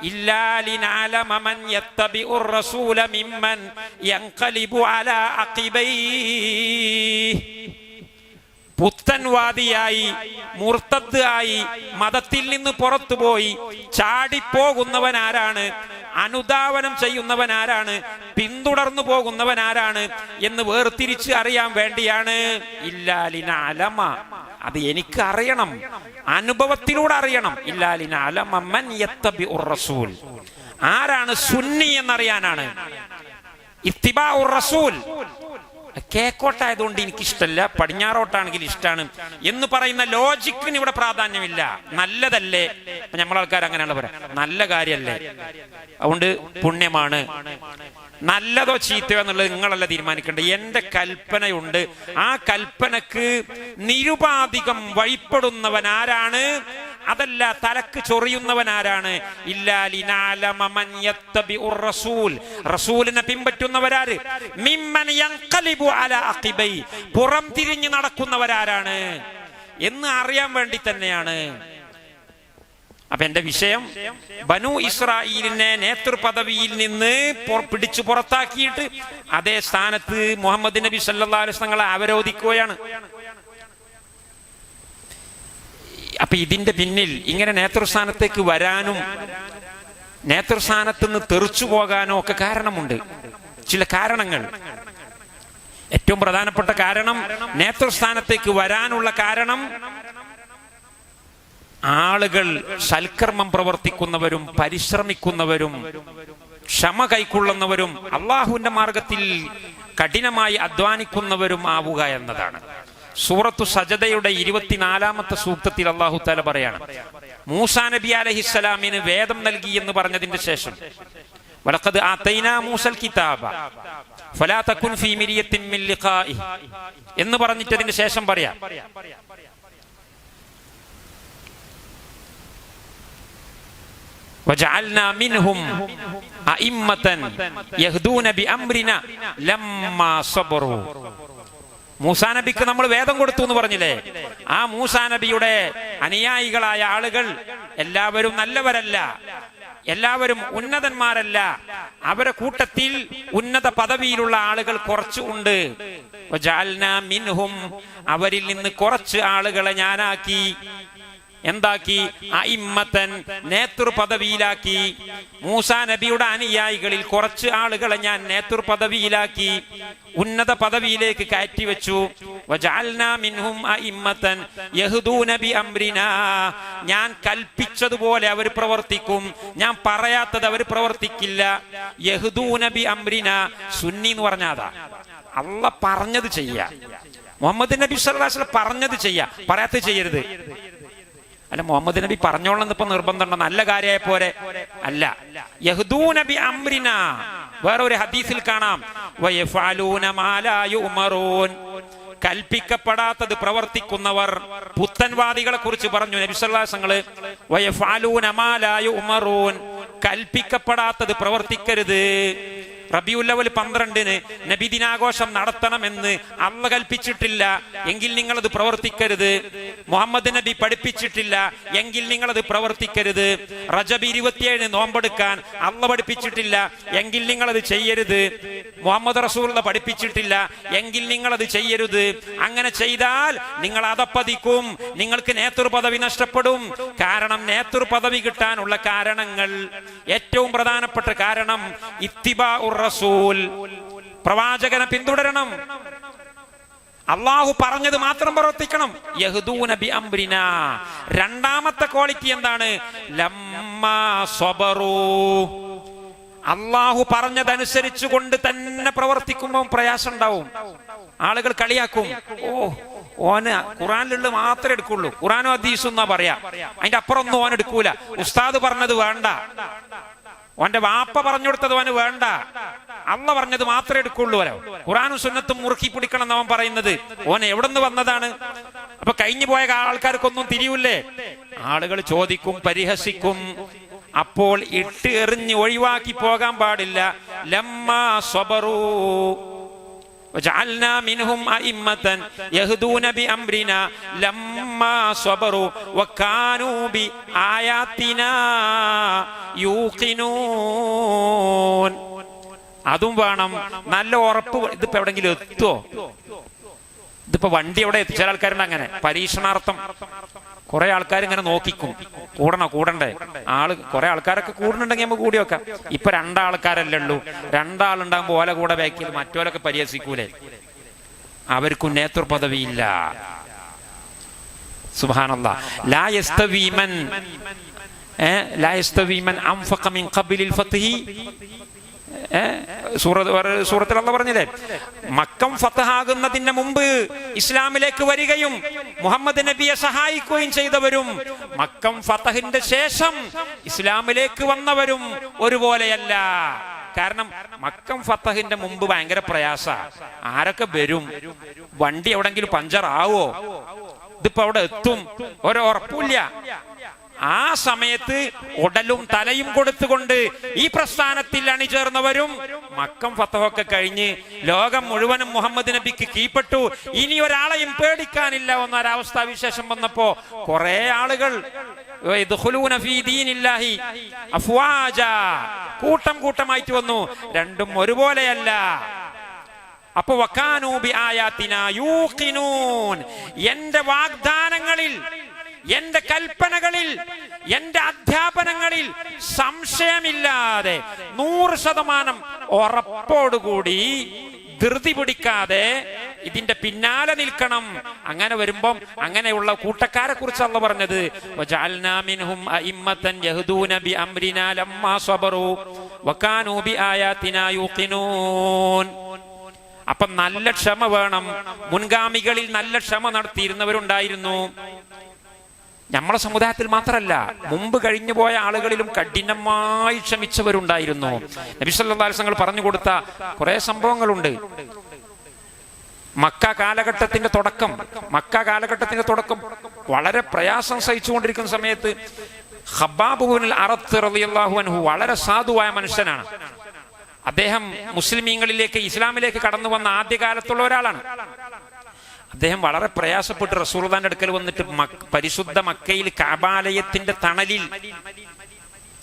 إلا لنعلم من يتبع الرسول ممن ينقلب على عقبيه. പുത്തൻവാദിയായി, മുർത്തദ് ആയി, മതത്തിൽ നിന്ന് പുറത്തുപോയി ചാടിപ്പോകുന്നവൻ ആരാണ്, അനുധാവനം ചെയ്യുന്നവൻ ആരാണ്, പിന്തുടർന്നു പോകുന്നവൻ ആരാണ് എന്ന് വേർതിരിച്ച് അറിയാൻ വേണ്ടിയാണ്. ഇല്ലാലിനഅലമ, അത് എനിക്ക് അറിയണം, അനുഭവത്തിലൂടെ അറിയണം. ഇല്ലാലിനഅലമ മൻ യത്തബിഉർ റസൂൽ, ആരാണ് സുന്നി എന്നറിയാനാണ്. ഇത്തിബാഉർ റസൂൽ കേക്കോട്ടായതുകൊണ്ട് എനിക്കിഷ്ടമല്ല, പടിഞ്ഞാറോട്ടാണെങ്കിൽ ഇഷ്ടമാണ് എന്ന് പറയുന്ന ലോജിക്കിന് ഇവിടെ പ്രാധാന്യമില്ല. നല്ലതല്ലേ, നമ്മളാൾക്കാർ അങ്ങനെയാണ് പറയാം, നല്ല കാര്യല്ലേ, അതുകൊണ്ട് പുണ്യമാണ്. നല്ലതോ ചീത്തയോ എന്നുള്ളത് നിങ്ങളല്ല തീരുമാനിക്കേണ്ടത്. എന്റെ കൽപ്പനയുണ്ട്, ആ കൽപ്പനക്ക് നിരുപാധികം വഴിപ്പെടുന്നവൻ ആരാണ്, അതല്ല തലക്ക് ചൊറിയുന്നവൻ ആരാണ്. റസൂലിനെ പിൻപറ്റുന്നവരാര്, മിമ്മൻ യൻഖലിബു അലാ അഖിബൈ, പുറം തിരിഞ്ഞു നടക്കുന്നവരാരാണ് എന്ന് അറിയാൻ വേണ്ടി തന്നെയാണ്. അപ്പൊ എന്റെ വിഷയം, ബനു ഇസ്രായേലിനെ നേതൃപദവിയിൽ നിന്ന് പിടിച്ചു പുറത്താക്കിയിട്ട് അതേ സ്ഥാനത്ത് മുഹമ്മദ് നബി സല്ലല്ലാഹു അലൈഹി വസല്ലം തങ്ങളെ അവരോധിക്കുകയാണ്. അപ്പൊ ഇതിന്റെ പിന്നിൽ ഇങ്ങനെ നേതൃസ്ഥാനത്തേക്ക് വരാനും നേതൃസ്ഥാനത്ത് നിന്ന് തെറിച്ചു പോകാനോ ഒക്കെ കാരണമുണ്ട്, ചില കാരണങ്ങൾ. ഏറ്റവും പ്രധാനപ്പെട്ട കാരണം, നേതൃസ്ഥാനത്തേക്ക് വരാനുള്ള കാരണം, ആളുകൾ സൽക്കർമ്മം പ്രവർത്തിക്കുന്നവരും പരിശ്രമിക്കുന്നവരും ക്ഷമ കൈക്കൊള്ളുന്നവരും അള്ളാഹുവിന്റെ മാർഗത്തിൽ കഠിനമായി അധ്വാനിക്കുന്നവരും ആവുക എന്നതാണ്. സൂറത്തു സജദയുടെ 24-ാമത്തെ സൂക്തത്തിൽ അള്ളാഹു തആല പറയാണ്, മൂസാ നബി അലൈഹിസ്സലാമിന് വേദം നൽകി എന്ന് പറഞ്ഞതിന്റെ ശേഷം, വലഖദ് ആതൈനാ മൂസൽ കിതാബ ഫലാ തകുൻ ഫീ മിരിയത്തിൻ മിൻ ലിഖാഇ എന്ന് പറഞ്ഞിട്ടതിന് ശേഷം പറയാം, വജഅൽനാ മിൻഹും അഇമ്മതൻ യഹ്ദൂന ബിഅംരിനാ ലമ്മാ സബറു. മൂസാ നബിക്ക് നമ്മൾ വേദം കൊടുത്തു എന്ന് പറഞ്ഞില്ലേ, ആ മൂസാ നബിയുടെ അനുയായികളായ ആളുകൾ എല്ലാവരും നല്ലവരല്ല, എല്ലാവരും ഉന്നതന്മാരല്ല, അവരെ കൂട്ടത്തിൽ ഉന്നത പദവിയിലുള്ള ആളുകൾ കുറച്ച് ഉണ്ട്. വജഅൽനാ മിൻഹും, അവരിൽ നിന്ന് കുറച്ച് ആളുകളെ ഞാനാക്കി, എന്താക്കി? അഇമ്മതൻ, നേതൃപദവിയിലാക്കി. മൂസാ നബിയുടെ അനുയായികളിൽ കുറച്ച് ആളുകളെ ഞാൻ നേതൃപദവിയിലാക്കി, ഉന്നത പദവിയിലേക്ക് കയറ്റിവെച്ചു. വജഅൽനാ മിൻഹും അഇമ്മതൻ യഹ്ദൂന ബിഅംരിനാ, ഞാൻ കൽപ്പിച്ചതുപോലെ അവർ പ്രവർത്തിക്കും, ഞാൻ പറയാത്തത് അവർ പ്രവർത്തിക്കില്ല. യഹ്ദൂന ബിഅംരിനാ, സുന്നി എന്ന് പറഞ്ഞാതാ, അല്ലാഹ് പറഞ്ഞത് ചെയ്യാ. മുഹമ്മദ് നബി സല്ലല്ലാഹു അലൈഹി വസല്ലം പറഞ്ഞത് ചെയ്യാ, പറയാത്തത് ചെയ്യരുത്. അല്ല, മുഹമ്മദ് നബി പറഞ്ഞോളണം ഇപ്പൊ നിർബന്ധമുണ്ടോ? നല്ല കാര്യമായ പോരെ? അല്ല. യഹ്ദൂന ബിഅംരിനാ, വേറൊരു ഹദീസിൽ കാണാം, വയഫഅലൂന മാ ലാ യുഅ്മറൂൻ, കൽപ്പിക്കപ്പെടാത്തത് പ്രവർത്തിക്കുന്നവർ. പുത്തൻവാദികളെ കുറിച്ച് പറഞ്ഞു നബി സല്ലല്ലാഹു അലൈഹി വസല്ലം, വയഫഅലൂന മാ ലാ യുഅ്മറൂൻ, കൽപ്പിക്കപ്പെടാത്തത് പ്രവർത്തിക്കരുത്. റബീഉൽ അവ്വൽ 12-ന് നബിദിനാഘോഷം നടത്തണമെന്ന് അല്ലാഹ് കൽപ്പിച്ചിട്ടില്ല, എങ്കിൽ നിങ്ങളത് പ്രവർത്തിക്കരുത്. മുഹമ്മദ് നബി പഠിപ്പിച്ചിട്ടില്ല, എങ്കിൽ നിങ്ങളത് പ്രവർത്തിക്കരുത്. റജബ് 27 നോമ്പെടുക്കാൻ അല്ലാഹ് പഠിപ്പിച്ചിട്ടില്ല, എങ്കിൽ നിങ്ങളത് ചെയ്യരുത്. മുഹമ്മദ് റസൂലുള്ളാഹ് പഠിപ്പിച്ചിട്ടില്ല, എങ്കിൽ നിങ്ങളത് ചെയ്യരുത്. അങ്ങനെ ചെയ്താൽ നിങ്ങൾ അധപ്പതിക്കും, നിങ്ങൾക്ക് നേതൃപദവി നഷ്ടപ്പെടും. കാരണം നേതൃപദവി കിട്ടാനുള്ള കാരണങ്ങൾ, ഏറ്റവും പ്രധാനപ്പെട്ട കാരണം ഇത്തിബാഉർ റസൂൽ, പ്രവാചകനെ പിന്തുടരണം, അള്ളാഹു പറഞ്ഞത് മാത്രം പ്രവർത്തിക്കണം. യഹ്ദൂന ബിഅംരിനാ, രണ്ടാമത്തെ ക്വാളിറ്റി എന്താണ്? ലമ്മാ സബറു, അള്ളാഹു പറഞ്ഞതനുസരിച്ചു കൊണ്ട് തന്നെ പ്രവർത്തിക്കുമ്പോൾ പ്രയാസം ഉണ്ടാവും. ആളുകൾ കളിയാക്കും, ഓന് ഖുറാനിലുള്ള മാത്രമേ എടുക്കുള്ളൂ, ഖുറാനോ ഹദീസും എന്നാ പറയാ, അതിന്റെ അപ്പുറം ഒന്നും ഓൻ എടുക്കൂല. ഉസ്താദ് പറഞ്ഞത് വേണ്ട, ഓന്റെ വാപ്പ പറഞ്ഞു കൊടുത്തത് ഓന് വേണ്ട, അള്ള പറഞ്ഞത് മാത്രമേ എടുക്കുള്ളൂ. ഖുറാനും സുന്നത്തും മുറുക്കി പിടിക്കണം എന്നവൻ പറയുന്നത്. ഓൻ എവിടെ നിന്ന് വന്നതാണ്? അപ്പൊ കഴിഞ്ഞു പോയ ആൾക്കാർക്കൊന്നും തിരിയൂല്ലേ? ആളുകൾ ചോദിക്കും, പരിഹസിക്കും. അപ്പോൾ ഇട്ട് എറിഞ്ഞ് ഒഴിവാക്കി പോകാൻ പാടില്ല. ലമ്മാ സബറു വജഅൽനാ മിൻഹും അഇമ്മതൻ യഹ്ദൂന ബിഅംരിനാ ലമ്മാ സബറു വകാനൂ ബിആയാതിനാ യൂഖിനൂൻ. അതും വേണം, നല്ല ഉറപ്പ്. ഇതിപ്പോ എവിടെങ്കിലും എത്തുമോ? ഇതിപ്പോ വണ്ടി എവിടെ എത്തി? ചില ആൾക്കാരുണ്ട് അങ്ങനെ പരീക്ഷണാർത്ഥം. കുറെ ആൾക്കാർ ഇങ്ങനെ നോക്കിക്കും, കൂടണ്ടേ? കുറെ ആൾക്കാരൊക്കെ കൂടുന്നുണ്ടെങ്കിൽ നമുക്ക് കൂടി വെക്കാം. ഇപ്പൊ രണ്ടാൾക്കാരല്ലേ ഉള്ളൂ. രണ്ടാളുണ്ടാകുമ്പോ ഓല കൂടെ ബാക്കിൽ മറ്റോലൊക്കെ പരിഹസിക്കൂലേ? അവർക്കും നേതൃപദവിയില്ല. സുബ്ഹാനല്ലാഹ്. ലാ യസ്തവി മൻ അൻഫഖ മിൻ ഖബ്ലിൽ ഫത്ഹി, സൂറത്തിൽ അല്ലാഹ് പറഞ്ഞില്ലേ, മക്കം ഫതഹാകുന്നതിന് മുമ്പ് ഇസ്ലാമിലേക്ക് വരികയും മുഹമ്മദ് നബിയെ സഹായിക്കുകയും ചെയ്തവരും മക്കം ഫതഹിന്റെ ശേഷം ഇസ്ലാമിലേക്ക് വന്നവരും ഒരുപോലെയല്ല. കാരണം മക്കം ഫതഹിന്റെ മുമ്പ് ഭയങ്കര പ്രയാസ. ആരൊക്കെ വരും? വണ്ടി എവിടെങ്കിലും പഞ്ചർ ആവോ? ഇതിപ്പോ അവിടെ എത്തും, ഒരുറപ്പില്ല. ആ സമയത്ത് ഉടലും തലയും കൊടുത്തുകൊണ്ട് ഈ പ്രസ്ഥാനത്തിൽ അണിചേർന്നവരും മക്കം ഫതഹൊക്കെ കഴിഞ്ഞ് ലോകം മുഴുവനും മുഹമ്മദ് നബിക്ക് കീഴ്പ്പെട്ടു. ഇനി ഒരാളെയും പേടിക്കാനില്ല എന്നൊരവസ്ഥാ വിശേഷം വന്നപ്പോ കുറെ ആളുകൾ വയദ്ഖുലൂന ഫീ ദീനില്ലാഹി അഫ്വാജാ, കൂട്ടം കൂട്ടമായിട്ട് വന്നു. രണ്ടും ഒരുപോലെയല്ല. അപ്പൊ വകാനൂ ബിആയാതിനാ യൂഖിനൂൻ, എന്റെ വാഗ്ദാനങ്ങളിൽ, എന്റെ കൽപ്പനകളിൽ, എന്റെ അധ്യാപനങ്ങളിൽ സംശയമില്ലാതെ 100% ഉറപ്പോടുകൂടി ധൃതി പിടിക്കാതെ ഇതിന്റെ പിന്നാലെ നിൽക്കണം. അങ്ങനെ വരുമ്പം അങ്ങനെയുള്ള കൂട്ടക്കാരെ കുറിച്ച് അല്ലാഹു പറഞ്ഞത് വജഅൽനാ മിൻഹും അഇമ്മതൻ യഹ്ദൂന ബിഅംരിനാ ലമ്മാ സബറൂ വകാനൂ ബിആയാതിനാ യൂഖിനൂൻ. അപ്പം നല്ല ക്ഷമ വേണം. മുൻഗാമികളിൽ നല്ല ക്ഷമ നടത്തിയിരുന്നവരുണ്ടായിരുന്നു. നമ്മളെ സമുദായത്തിൽ മാത്രമല്ല, മുമ്പ് കഴിഞ്ഞു പോയ ആളുകളിലും കഠിനമായി ക്ഷമിച്ചവരുണ്ടായിരുന്നു. നബി സല്ലല്ലാഹു അലൈഹി വസല്ലം പറഞ്ഞു കൊടുത്ത കുറെ സംഭവങ്ങളുണ്ട്. മക്ക കാലഘട്ടത്തിന്റെ തുടക്കം വളരെ പ്രയാസം സഹിച്ചുകൊണ്ടിരിക്കുന്ന സമയത്ത് ഖബ്ബാബ് ഇബ്നുൽ അറത്ത് റളിയല്ലാഹു അൻഹു വളരെ സാധുവായ മനുഷ്യനാണ്. അദ്ദേഹം മുസ്ലിമീങ്ങളിലേക്ക്, ഇസ്ലാമിലേക്ക് കടന്നു വന്ന ആദ്യകാലത്തുള്ള ഒരാളാണ്. അദ്ദേഹം വളരെ പ്രയാസപ്പെട്ട് റസൂലുള്ളാഹിന്റെ അടുക്കൽ വന്നിട്ട് പരിശുദ്ധ മക്കയിൽ കഅബാലയത്തിന്റെ തണലിൽ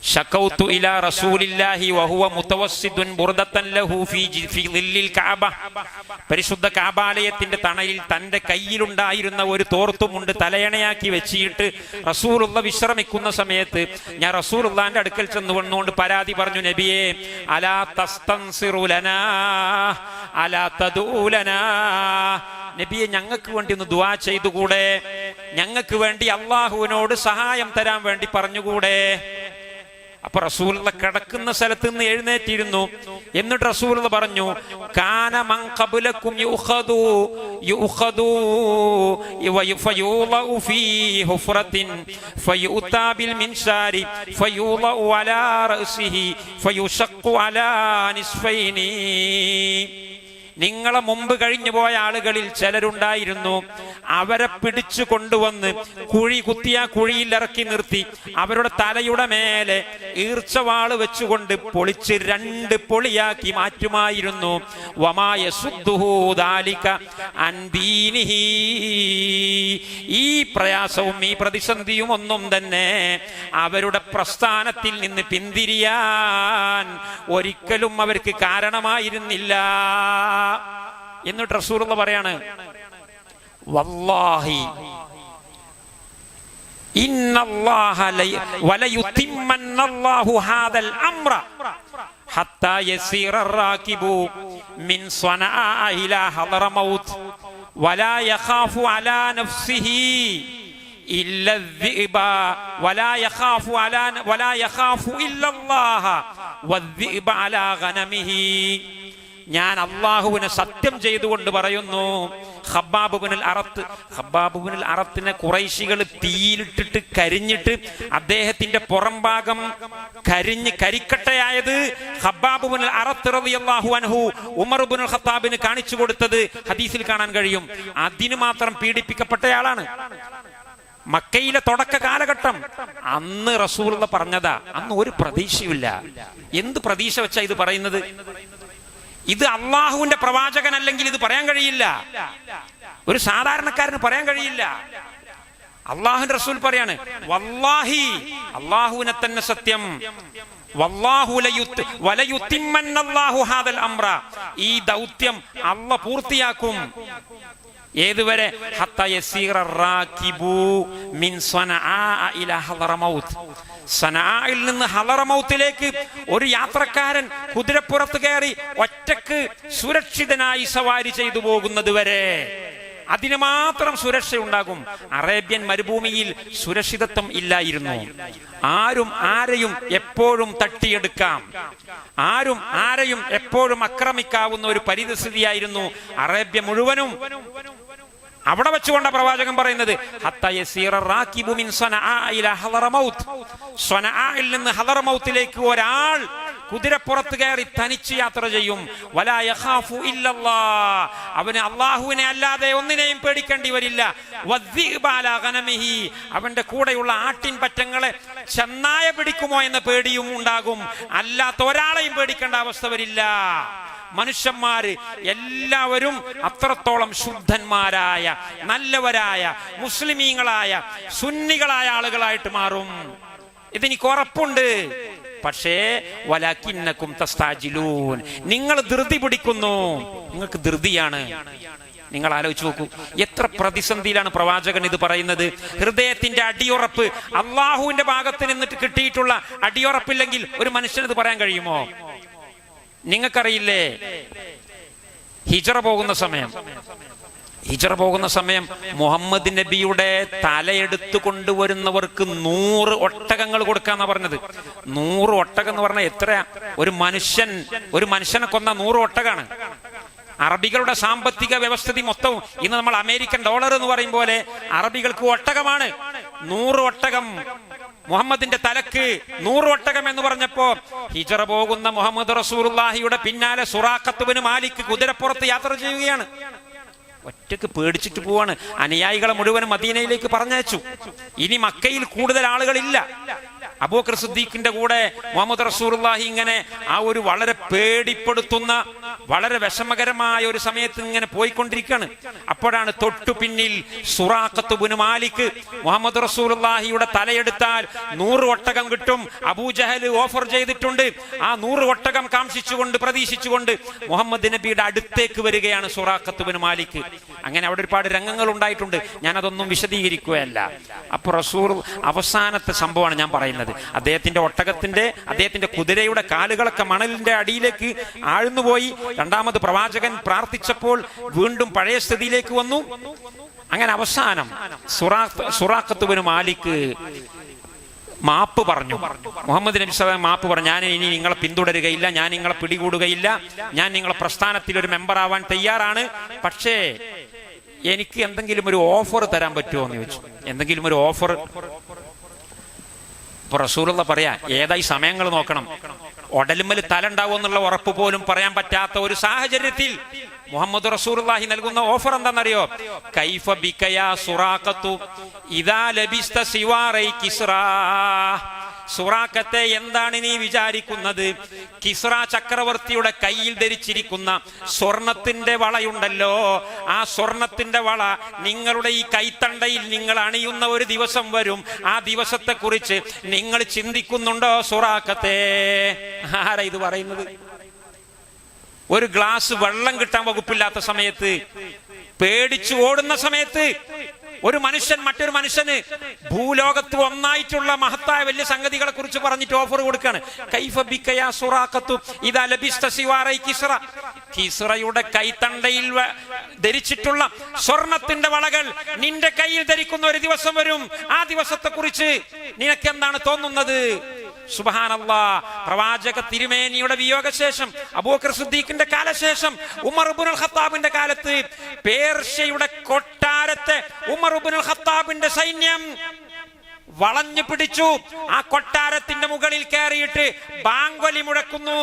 ശകൗതു ഇലാ റസൂലില്ലാഹി വഹുവ മുതവസ്സിദുൻ ബുർദതൻ ലഹു ഫീ ദില്ലിൽ കഅബ, പരിശുദ്ധ കഅബാലയത്തിന്റെ തണലിൽ തന്റെ കയ്യിലുണ്ടായിരുന്ന ഒരു തോർത്തുമുണ്ട് തലയണയാക്കി വെച്ചിട്ട് റസൂലുള്ളാഹി വിശ്രമിക്കുന്ന സമയത്ത് ഞാൻ റസൂലുള്ളാഹിന്റെ അടുക്കൽ ചെന്ന് വന്നുകൊണ്ട് പരാതി പറഞ്ഞു, നബിയേ അലാ തസ്തൻസിറു ലനാ അലാ തദൂ ലനാ, നബിയെ ഞങ്ങൾക്ക് വേണ്ടി ഒന്ന് ദുആ ചെയ്തുകൂടെ, ഞങ്ങൾക്ക് വേണ്ടി അള്ളാഹുവിനോട് സഹായം തരാൻ വേണ്ടി പറഞ്ഞുകൂടെ. അപ്പൊ റസൂലുള്ളാഹി കിടക്കുന്ന സ്ഥലത്ത് നിന്ന് എഴുന്നേറ്റിരുന്നു. എന്നിട്ട് റസൂലുള്ളാഹി പറഞ്ഞു, കാന മൻ ഖബ്ലകും യുഖദു ഫയൂളഉ ഫീ ഹുഫ്റത്തിൻ ഫയുതാ ബിൽ മിൻശാരി ഫയൂളഉ അലാ റഅസിഹി ഫയുശഖു അലാ നിസ്ഫൈനി. നിങ്ങളെ മുമ്പ് കഴിഞ്ഞു പോയ ആളുകളിൽ ചിലരുണ്ടായിരുന്നു, അവരെ പിടിച്ചു കൊണ്ടുവന്ന് കുഴിയിൽ ഇറക്കി നിർത്തി അവരുടെ തലയുടെ മേലെ ഈർച്ചവാള് വെച്ചുകൊണ്ട് പൊളിച്ച് 2 പൊളിയാക്കി മാറ്റുമായിരുന്നു. വമാ യസുദ്ദുഹു ദാലിക അൻ ദീനിഹി, ഈ പ്രയാസവും ഈ പ്രതിസന്ധിയും ഒന്നും തന്നെ അവരുടെ പ്രസ്ഥാനത്തിൽ നിന്ന് പിന്തിരിയാൻ ഒരിക്കലും അവർക്ക് കാരണമായിരുന്നില്ല. എന്നിട്ട് റസൂലുള്ളാഹി പറയാണ്, വല്ലാഹി ഇന്നല്ലാഹ വലയുതിമ്മന്നല്ലാഹു ഹാദൽ അംറ ഹത്താ യസീറ الراكبു മിൻ സ്വനആ ഇലാ ഹളറമൗത്ത് വലാ യഖാഫു അലാ നഫ്സിഹി ഇല്ലാ الذئب വലാ യഖാഫു ഇല്ലല്ലാഹ വദ്ദിഅബ അലാ ഗനമിഹി. ഞാൻ അള്ളാഹുവിനെ സത്യം ചെയ്തുകൊണ്ട് പറയുന്നു, ഖബ്ബാബ് ഇബ്നുൽ അറത്തിനെ ഖുറൈശികൾ തീയിലിട്ടിട്ട് കരിഞ്ഞിട്ട് അദ്ദേഹത്തിന്റെ പുറംഭാഗം കരിക്കട്ടയായത് ഖബ്ബാബ് ഇബ്നുൽ അറത്ത് റളിയല്ലാഹു അൻഹു ഉമർ ഇബ്നുൽ ഖത്താബിന് കാണിച്ചു കൊടുത്തത് ഹദീസിൽ കാണാൻ കഴിയും. അതിന് മാത്രം പീഡിപ്പിക്കപ്പെട്ടയാളാണ്. മക്കയിലെ തുടക്ക കാലഘട്ടം, അന്ന് റസൂലുള്ളാഹി പറഞ്ഞതാ. അന്ന് ഒരു പ്രതീക്ഷയില്ല. എന്ത് പ്രതീക്ഷ വെച്ചാ ഇത് പറയുന്നത്? ഇത് അള്ളാഹുവിന്റെ പ്രവാചകനല്ലെങ്കിൽ ഇത് പറയാൻ കഴിയില്ല, ഒരു സാധാരണക്കാരന് പറയാൻ കഴിയില്ല. അള്ളാഹുവിന്റെ റസൂൽ പറയാണ്, വല്ലാഹി, അള്ളാഹുവിനെ തന്നെ സത്യം, വല്ലാഹു വലയുതിമ്മന്നല്ലാഹു ഹാദൽ അംറ, ഈ ദൗത്യം അള്ളാഹ് പൂർത്തിയാക്കും. ഏതുവരെ? ഹത്താ യസീറ الراكبു മിൻ സ്വനആ ഇലാ ഹളറമൗത്ത്, സനആയിൽ നിന്ന് ഹളറമൗത്തിലേക്ക് ഒരു യാത്രക്കാരൻ കുതിരപ്പുറത്ത് കയറി ഒറ്റക്ക് സുരക്ഷിതനായി സവാരി ചെയ്തു പോകുന്നത് വരെ അതിന് മാത്രം സുരക്ഷ ഉണ്ടാകും. അറേബ്യൻ മരുഭൂമിയിൽ സുരക്ഷിതത്വം ഇല്ലായിരുന്നു. ആരും ആരെയും എപ്പോഴും തട്ടിയെടുക്കാം, ആരും ആരെയും എപ്പോഴും ആക്രമിക്കാവുന്ന ഒരു പരിസ്ഥിതിയായിരുന്നു അറേബ്യ മുഴുവനും. അവിടെ വെച്ചുകൊണ്ട പ്രവാചകൻ പറയുന്നത്, ഹത്താ യസീറ الراكبു മിൻ സ്വനആ ഇലാ ഹളറമൗത്ത്, സ്വനആയിൽ നിന്ന് ഹളറമൗത്തിലേക്ക് ഒരാൾ കുതിരപ്പുറത്ത് കയറി തനിച്ച് യാത്ര ചെയ്യും. വലാ യഖാഫു ഇല്ലല്ലാഹ്, അവന് അല്ലാഹുവിനെ അല്ലാതെ ഒന്നിനെയും പേടിക്കേണ്ടി വരില്ല. വദ്ദിഅബ അലാ ഗനമിഹി, അവന്റെ കൂടെയുള്ള ആട്ടിൻ പറ്റങ്ങളെ ചെന്നായ പിടിക്കുമോ എന്ന പേടിയും ഉണ്ടാകും. അല്ലാത്ത ഒരാളെയും പേടിക്കേണ്ട അവസ്ഥ വരില്ല. മനുഷ്യന്മാര് എല്ലാവരും അത്രത്തോളം ശുദ്ധന്മാരായ നല്ലവരായ മുസ്ലിമീങ്ങളായ സുന്നികളായ ആളുകളായിട്ട് മാറും. ഇതെനിക്ക് ഉറപ്പുണ്ട്. പക്ഷേ വലാകിന്നകും തസ്താജിലൂൻ, നിങ്ങൾ ധൃതി പിടിക്കുന്നു. നിങ്ങൾക്ക് ധൃതിയാണ്. നിങ്ങൾ ആലോചിച്ച് നോക്കൂ, എത്ര പ്രതിസന്ധിയിലാണ് പ്രവാചകൻ ഇത് പറയുന്നത്. ഹൃദയത്തിന്റെ അടിയുറപ്പ്, അള്ളാഹുവിന്റെ ഭാഗത്ത് നിന്നിട്ട് കിട്ടിയിട്ടുള്ള അടിയുറപ്പില്ലെങ്കിൽ ഒരു മനുഷ്യന് ഇത് പറയാൻ കഴിയുമോ? നിങ്ങൾക്കറിയില്ലേ, ഹിജ്റ പോകുന്ന സമയം മുഹമ്മദ് നബിയുടെ തലയെടുത്തു കൊണ്ടുവരുന്നവർക്ക് 100 ഒട്ടകങ്ങൾ കൊടുക്കാന്നാ പറഞ്ഞത്. 100 ഒട്ടകം എന്ന് പറഞ്ഞാൽ എത്രയാ? ഒരു മനുഷ്യനെ കൊന്ന 100 ഒട്ടകാണ്. അറബികളുടെ സാമ്പത്തിക വ്യവസ്ഥിതി മൊത്തവും ഇന്ന് നമ്മൾ അമേരിക്കൻ ഡോളർ എന്ന് പറയും പോലെ അറബികൾക്ക് ഒട്ടകമാണ്. 100 ഒട്ടകം, മുഹമ്മദിന്റെ തലക്ക് 100 ഒട്ടകം എന്ന് പറഞ്ഞപ്പോ ഹിജ്റ പോകുന്ന മുഹമ്മദ് റസൂലുള്ളാഹിയുടെ പിന്നാലെ സുറാഖത്ത് ബിൻ മാലിക് കുതിരപ്പുറത്ത് യാത്ര ചെയ്യുകയാണ്. ഒറ്റക്ക് പേടിച്ചിട്ട് പോവാണ്. അനുയായികളെ മുഴുവൻ മദീനയിലേക്ക് പറഞ്ഞയച്ചു. ഇനി മക്കയിൽ കൂടുതൽ ആളുകളില്ല. അബൂബക്കർ സിദ്ദീഖിന്റെ കൂടെ മുഹമ്മദ് റസൂലുള്ളാഹി ഇങ്ങനെ ആ ഒരു വളരെ പേടിപ്പെടുത്തുന്ന വളരെ വിഷമകരമായ ഒരു സമയത്ത് ഇങ്ങനെ പോയിക്കൊണ്ടിരിക്കുകയാണ്. അപ്പോഴാണ് തൊട്ടു പിന്നിൽ സുറാഖത്ത് ബിൻ മാലിക്, മുഹമ്മദ് റസൂലുള്ളാഹിയുടെ തലയെടുത്താൽ 100 ഒട്ടകം കിട്ടും, അബൂജഹൽ ഓഫർ ചെയ്തിട്ടുണ്ട്. ആ 100 ഒട്ടകം കാംക്ഷിച്ചുകൊണ്ട് പ്രതീക്ഷിച്ചുകൊണ്ട് മുഹമ്മദ് നബിയുടെ അടുത്തേക്ക് വരികയാണ് സുറാഖത്ത് ബിൻ മാലിക്. അങ്ങനെ അവിടെ ഒരുപാട് രംഗങ്ങൾ ഉണ്ടായിട്ടുണ്ട്. ഞാനതൊന്നും വിശദീകരിക്കുകയല്ല. അപ്പൊ റസൂൽ അവസാനത്തെ സംഭവമാണ് ഞാൻ പറയുന്നത്. അദ്ദേഹത്തിന്റെ കുതിരയുടെ കാലുകളൊക്കെ മണലിന്റെ അടിയിലേക്ക് ആഴ്ന്നുപോയി. രണ്ടാമത് പ്രവാചകൻ പ്രാർത്ഥിച്ചപ്പോൾ വീണ്ടും പഴയ സ്ഥിതിയിലേക്ക് വന്നു. അങ്ങനെ അവസാനം സുറാഖത്ത് ബിൻ മാലിക് മാപ്പ് പറഞ്ഞു. മുഹമ്മദ് നബി സല്ലല്ലാഹു അലൈഹി വസല്ലം മാപ്പ് പറഞ്ഞു, ഞാൻ ഇനി നിങ്ങളെ പിന്തുടരുകയില്ല, ഞാൻ നിങ്ങളെ പിടികൂടുകയില്ല, ഞാൻ നിങ്ങളെ പ്രസ്ഥാനത്തിൽ ഒരു മെമ്പർ ആവാൻ തയ്യാറാണ്. പക്ഷേ എനിക്ക് എന്തെങ്കിലും ഒരു ഓഫർ തരാൻ പറ്റുമോ എന്ന് ചോദിച്ചു. എന്തെങ്കിലും ഒരു ഓഫർ? ഇപ്പൊ റസൂലുള്ള പറയാ, ഏതായി സമയങ്ങൾ നോക്കണം. ഒടലുമ്മൽ തല ഉണ്ടാവും എന്നുള്ള ഉറപ്പ് പോലും പറയാൻ പറ്റാത്ത ഒരു സാഹചര്യത്തിൽ മുഹമ്മദ് റസൂലുള്ളാഹി നൽകുന്ന ഓഫർ എന്താണെന്നറിയോ? കൈഫ ബിക യാ സുറാഖത്തു ഇദാ ലബിസ്ത സിവാറൈ കിസ്റാ. സുറാഖത്തെ, എന്താണ് നീ വിചാരിക്കുന്നത്? കിസ്റ ചക്രവർത്തിയുടെ കയ്യിൽ ധരിച്ചിരിക്കുന്ന സ്വർണത്തിന്റെ വളയുണ്ടല്ലോ, ആ സ്വർണത്തിന്റെ വള നിങ്ങളുടെ ഈ കൈത്തണ്ടയിൽ നിങ്ങൾ അണിയുന്ന ഒരു ദിവസം വരും. ആ ദിവസത്തെ കുറിച്ച് നിങ്ങൾ ചിന്തിക്കുന്നുണ്ടോ സുറാഖത്തെ? ആരാ ഇത് പറയുന്നത്? ഒരു ഗ്ലാസ് വെള്ളം കിട്ടാൻ വകുപ്പില്ലാത്ത സമയത്ത്, പേടിച്ചു ഓടുന്ന സമയത്ത് ഒരു മനുഷ്യൻ മറ്റൊരു മനുഷ്യന് ഭൂലോകത്ത് ഒന്നായിട്ടുള്ള മഹത്തായ വലിയ സംഗതികളെ കുറിച്ച് പറഞ്ഞിട്ട് ഓഫർ കൊടുക്കാണ്. കൈഫ ബിക യാ സുറാഖത്തു ഇദാ ലബിസ്ത സിവാറൈ കിസ്റ. കിസ്റയുടെ കൈത്തണ്ടയിൽ ധരിച്ചിട്ടുള്ള സ്വർണത്തിന്റെ വളകൾ നിന്റെ കയ്യിൽ ധരിക്കുന്ന ഒരു ദിവസം വരും. ആ ദിവസത്തെ കുറിച്ച് നിനക്ക് എന്താണ് തോന്നുന്നത്? സുബ്ഹാനല്ലാഹ്. പ്രവാചക തിരുമേനിയുടെ വിയോഗശേഷം, അബൂബക്കർ സിദ്ദീഖിന്റെ കാലശേഷം, ഉമർ ഇബ്നുൽ ഖത്താബിന്റെ കാലത്ത് പേർഷ്യയുടെ കൊട്ടാരത്തെ ഉമർ ഇബ്നുൽ ഖത്താബിന്റെ സൈന്യം വളഞ്ഞു പിടിച്ചു. ആ കൊട്ടാരത്തിന്റെ മുകളിൽ കയറിയിട്ട് ബാങ്കൊലി മുഴക്കുന്നു.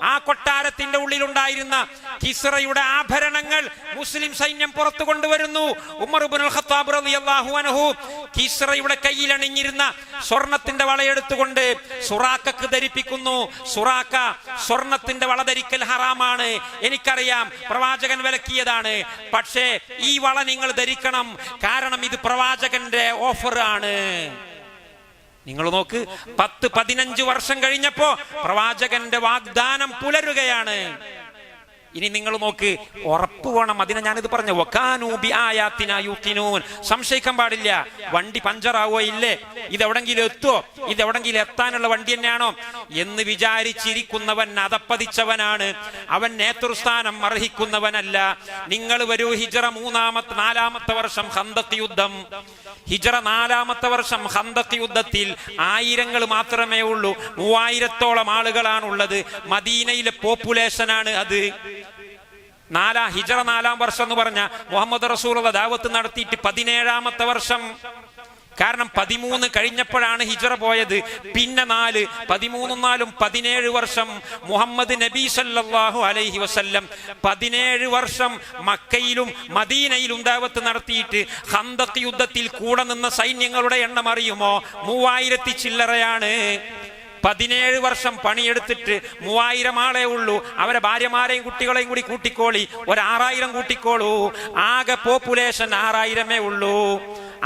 ആ കൊട്ടാരത്തിന്റെ ഉള്ളിലുണ്ടായിരുന്ന കിസ്റയുടെ ആഭരണങ്ങൾ മുസ്ലിം സൈന്യം പുറത്തു കൊണ്ടുവരുന്നു. ഉമർ ഇബ്നുൽ ഖത്താബ് റളിയല്ലാഹു അൻഹു കിസ്റയുടെ കയ്യിൽ അണിഞ്ഞിരുന്ന സ്വർണത്തിന്റെ വളയെടുത്തുകൊണ്ട് സുറാഖക്ക് ധരിപ്പിക്കുന്നു. സുറാഖ, സ്വർണത്തിന്റെ വള ധരിക്കൽ ഹറാമാണ്, എനിക്കറിയാം, പ്രവാചകൻ വിലക്കിയതാണ്. പക്ഷേ ഈ വള നിങ്ങൾ ധരിക്കണം, കാരണം ഇത് പ്രവാചകന്റെ ഓഫർ ആണ്. നിങ്ങൾ നോക്ക്, 10-15 വർഷം കഴിഞ്ഞപ്പോ പ്രവാചകന്റെ വാഗ്ദാനം പുലരുകയാണ്. ഇനി നിങ്ങൾ നോക്ക്, ഉറപ്പ് വേണം. അതിനെ ഞാനിത് പറഞ്ഞു, സംശയിക്കാൻ പാടില്ല. വണ്ടി പഞ്ചറാവോ ഇല്ലേ, ഇതെവിടെങ്കിലും എത്തുവോ, ഇതെവിടെങ്കിലും എത്താനുള്ള വണ്ടി തന്നെയാണോ എന്ന് വിചാരിച്ചിരിക്കുന്നവൻ അധപ്പതിച്ചവനാണ്. അവൻ നേതൃസ്ഥാനം അർഹിക്കുന്നവനല്ല. നിങ്ങൾ വരൂ, ഹിജ്റ 4-ാമത്തെ വർഷം ഖന്തഖ് യുദ്ധം. ഹിജ്റ 4-ാമത്തെ വർഷം ഖന്തഖ് യുദ്ധത്തിൽ ആയിരങ്ങൾ മാത്രമേ ഉള്ളൂ. 3000-ഓളം ആളുകളാണുള്ളത്. മദീനയിലെ പോപ്പുലേഷനാണ് അത്. ഹിജ്റ 4-ാം വർഷം എന്ന് പറഞ്ഞ മുഹമ്മദ് റസൂലുള്ള ദഅവത്ത് നടത്തിയിട്ട് 17-ാമത്തെ വർഷം. കാരണം 13 കഴിഞ്ഞപ്പോഴാണ് ഹിജ്റ പോയത്. പിന്നെ 4, 13 4 17 വർഷം. മുഹമ്മദ് നബി സല്ലല്ലാഹു അലൈഹി വസല്ലം 17 വർഷം മക്കയിലും മദീനയിലും ദഅവത്ത് നടത്തിയിട്ട് ഖന്തഖ് യുദ്ധത്തിൽ കൂടെ നിന്ന സൈന്യങ്ങളുടെ എണ്ണം അറിയുമോ? 3000 ചില്ലറയാണ്. 17 വർഷം പണിയെടുത്തിട്ട് 3000 ആളെ ഉള്ളൂ. അവരെ ഭാര്യമാരെയും കുട്ടികളെയും കൂടി കൂട്ടിക്കോളി, 6000 കൂട്ടിക്കോളൂ. ആകെ പോപ്പുലേഷൻ 6000 ഉള്ളൂ.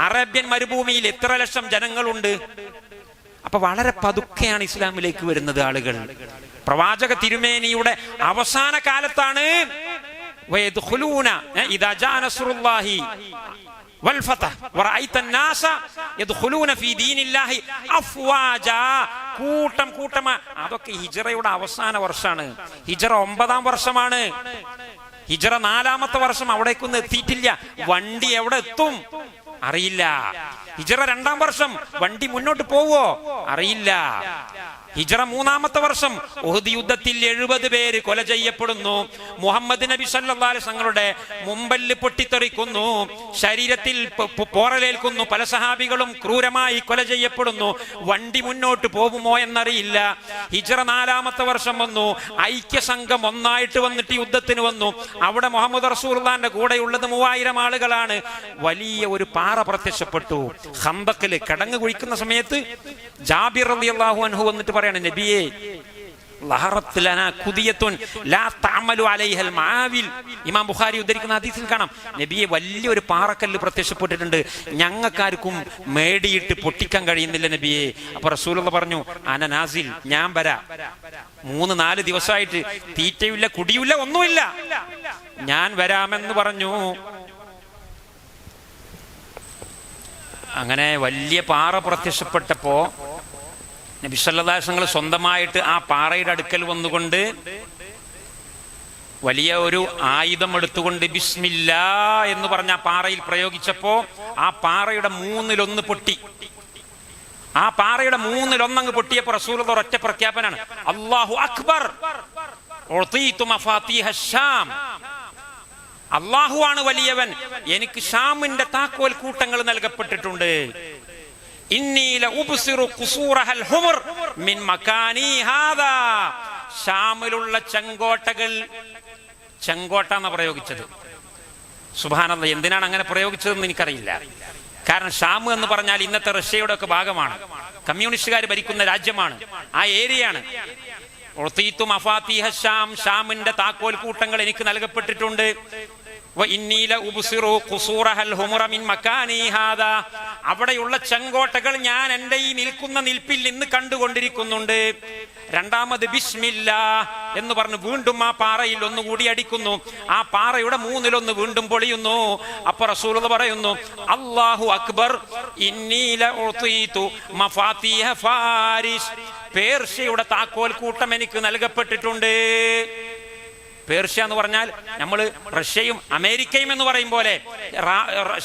അറേബ്യൻ മരുഭൂമിയിൽ എത്ര ലക്ഷം ജനങ്ങളുണ്ട്? അപ്പൊ വളരെ പതുക്കെയാണ് ഇസ്ലാമിലേക്ക് വരുന്നത് ആളുകൾ. പ്രവാചക തിരുമേനിയുടെ അവസാന കാലത്താണ് കൂട്ടം കൂട്ടമാ. അതൊക്കെ ഹിജറയുടെ അവസാന വർഷമാണ്. ഹിജറ 9ാം വർഷമാണ്. ഹിജറ 4ാമത്തെ വർഷം അവിടേക്കൊന്നും എത്തിയിട്ടില്ല. വണ്ടി എവിടെ എത്തും അറിയില്ല. ഹിജറ 2ാം വർഷം വണ്ടി മുന്നോട്ട് പോവോ അറിയില്ല. ഹിജറ 3ാമത്തെ വർഷം ഉഹദ് യുദ്ധത്തിൽ 70 പേര് കൊല ചെയ്യപ്പെടുന്നു. മുഹമ്മദ് നബി സല്ലല്ലാഹു അലൈഹി വസല്ലമയുടെ മുമ്പല്ല് പൊട്ടിത്തെറിക്കുന്നു, ശരീരത്തിൽ പോറലേൽക്കുന്നു. പല സഹാബികളും ക്രൂരമായി കൊല ചെയ്യപ്പെടുന്നു. വണ്ടി മുന്നോട്ട് പോകുമോ എന്നറിയില്ല. ഹിജറ 4ാമത്തെ വർഷം വന്നു. ഐക്യസംഘം ഒന്നായിട്ട് വന്നിട്ട് യുദ്ധത്തിന് വന്നു. അവിടെ മുഹമ്മദ് റസൂലുള്ളാഹിന്റെ കൂടെയുള്ളത് 3000 ആളുകളാണ്. വലിയ ഒരു പാറ പ്രത്യക്ഷപ്പെട്ടു. ഖന്തക്കില് കിടങ്ങ് കുഴിക്കുന്ന സമയത്ത് ജാബിർ റളിയല്ലാഹു അൻഹു വന്നിട്ട് പറയാണ്, നബിയേ ഇമാം ബുഖാരി ഉദ്ധരിക്കുന്ന ഹദീസിൽ കാണാം, നബിയെ വലിയൊരു പാറക്കല്ല് പ്രത്യക്ഷപ്പെട്ടിട്ടുണ്ട്, ഞങ്ങൾക്കാർക്കും മേടിയിട്ട് പൊട്ടിക്കാൻ കഴിയുന്നില്ല നബിയെ. അപ്പൊ റസൂലുള്ളാഹി പറഞ്ഞു, അന നാസിൽ, ഞാൻ വരാ. 3-4 ദിവസമായിട്ട് തീറ്റയില്ല കുടിയില്ല ഒന്നുമില്ല, ഞാൻ വരാമെന്ന് പറഞ്ഞു. അങ്ങനെ വലിയ പാറ പ്രത്യക്ഷപ്പെട്ടപ്പോ നബി സല്ലല്ലാഹു അലൈഹി വസല്ലം സ്വന്തമായിട്ട് ആ പാറയുടെ അടുക്കൽ വന്നുകൊണ്ട് വലിയ ഒരു ആയുധം എടുത്തുകൊണ്ട് ബിസ്മില്ലാ എന്ന് പറഞ്ഞ ആ പാറയിൽ പ്രയോഗിച്ചപ്പോ ആ പാറയുടെ 1/3 പൊട്ടി. ആ പാറയുടെ 1/3 പൊട്ടിയപ്പോ റസൂലുള്ളാഹി ഒറ്റ പ്രഖ്യാപനാണ്, അല്ലാഹു അക്ബർ, ഉതീതു മഫാത്തിഹ ശാം. അല്ലാഹുവാണ് വലിയവൻ, എനിക്ക് ഷാമിന്റെ താക്കോൽ കൂട്ടങ്ങൾ നൽകപ്പെട്ടിട്ടുണ്ട്. ഷാമിലുള്ള ചെങ്കോട്ടകൾ, ചെങ്കോട്ട എന്നാ പ്രയോഗിച്ചത്. സുബ്ഹാനല്ലാഹ്, എന്തിനാണ് അങ്ങനെ പ്രയോഗിച്ചതെന്ന് എനിക്കറിയില്ല. കാരണം ഷാം എന്ന് പറഞ്ഞാൽ ഇന്നത്തെ റഷ്യയുടെ ഒക്കെ ഭാഗമാണ്, കമ്മ്യൂണിസ്റ്റുകാർ ഭരിക്കുന്ന രാജ്യമാണ്, ആ ഏരിയയാണ്. ഷാമിന്റെ താക്കോൽ കൂട്ടങ്ങൾ എനിക്ക് നൽകപ്പെട്ടിട്ടുണ്ട്. അവിടെയുള്ള ചെങ്കോട്ടകൾ ഞാൻ എന്റെ ഈ നിൽക്കുന്ന നിൽപ്പിൽ നിന്ന് കണ്ടുകൊണ്ടിരിക്കുന്നുണ്ട്. രണ്ടാമത് ബിസ്മില്ലാ എന്ന് പറഞ്ഞു വീണ്ടും ആ പാറയിൽ ഒന്നുകൂടി അടിക്കുന്നു. ആ പാറയുടെ 1/3 വീണ്ടും പൊളിയുന്നു. അപ്പൊ റസൂലുള്ളാഹി പറയുന്നു, അല്ലാഹു അക്ബർ, ഇന്നി ലഉതീതു മഫാത്തിഹ ഫാരിസ്. പേർഷ്യയുടെ താക്കോൽ കൂട്ടം എനിക്ക് നൽകപ്പെട്ടിട്ടുണ്ട്. പേർഷ്യ എന്ന് പറഞ്ഞാൽ നമ്മൾ റഷ്യയും അമേരിക്കയും എന്ന് പറയും പോലെ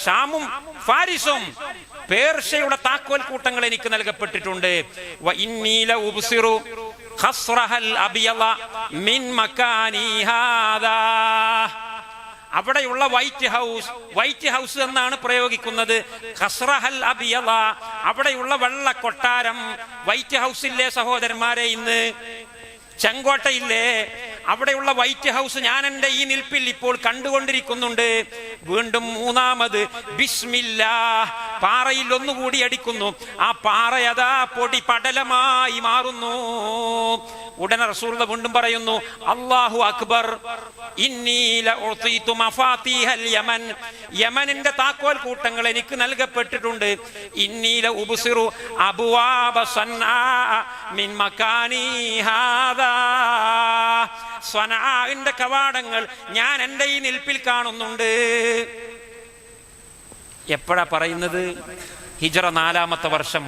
ഷാമും ഫാരിസും, പേർഷ്യയുടെ താക്കോൽ കൂട്ടങ്ങൾ എനിക്ക് നൽകപ്പെട്ടിട്ടുണ്ട്. അവിടെയുള്ള വൈറ്റ് ഹൗസ് എന്നാണ് പ്രയോഗിക്കുന്നത്. ഖസ്റഹൽ അബിയള, അവിടെയുള്ള വെള്ള കൊട്ടാരം. വൈറ്റ് ഹൗസില്ലേ സഹോദരന്മാരെ, ഇന്ന് ചെങ്കോട്ടയില്ലേ, അവിടെയുള്ള വൈറ്റ് ഹൗസ് ഞാൻ എൻ്റെ ഈ നിൽപ്പിൽ ഇപ്പോൾ കണ്ടുകൊണ്ടിരിക്കുന്നുണ്ട്. വീണ്ടും 3ാമത് ബിസ്മില്ലാ, പാറയിൽ ഒന്നുകൂടി അടിക്കുന്നു. ആ പാറ അതാ പൊടി പടലമായി മാറുന്നു. ഉടനെ റസൂലുള്ളാഹി വീണ്ടും പറയുന്നു, അല്ലാഹു അക്ബർ, ഇന്നി ലഉതീതു മഫാത്തിഹൽ യമൻ. യമനിന്റെ താക്കോൽ കൂട്ടങ്ങൾ എനിക്ക് നൽകപ്പെട്ടിട്ടുണ്ട്. ഇന്നി ലഉബ്സിറു അബ്വാബ സൻആ മിൻ മകാനി ഹാദാ. സ്വനആഇന്റെ കവാടങ്ങൾ ഞാൻ എൻ്റെ ഈ നിൽപ്പിൽ കാണുന്നുണ്ട്. എപ്പോഴാ പറയുന്നത്? ഹിജറ 4ാമത്തെ വർഷം.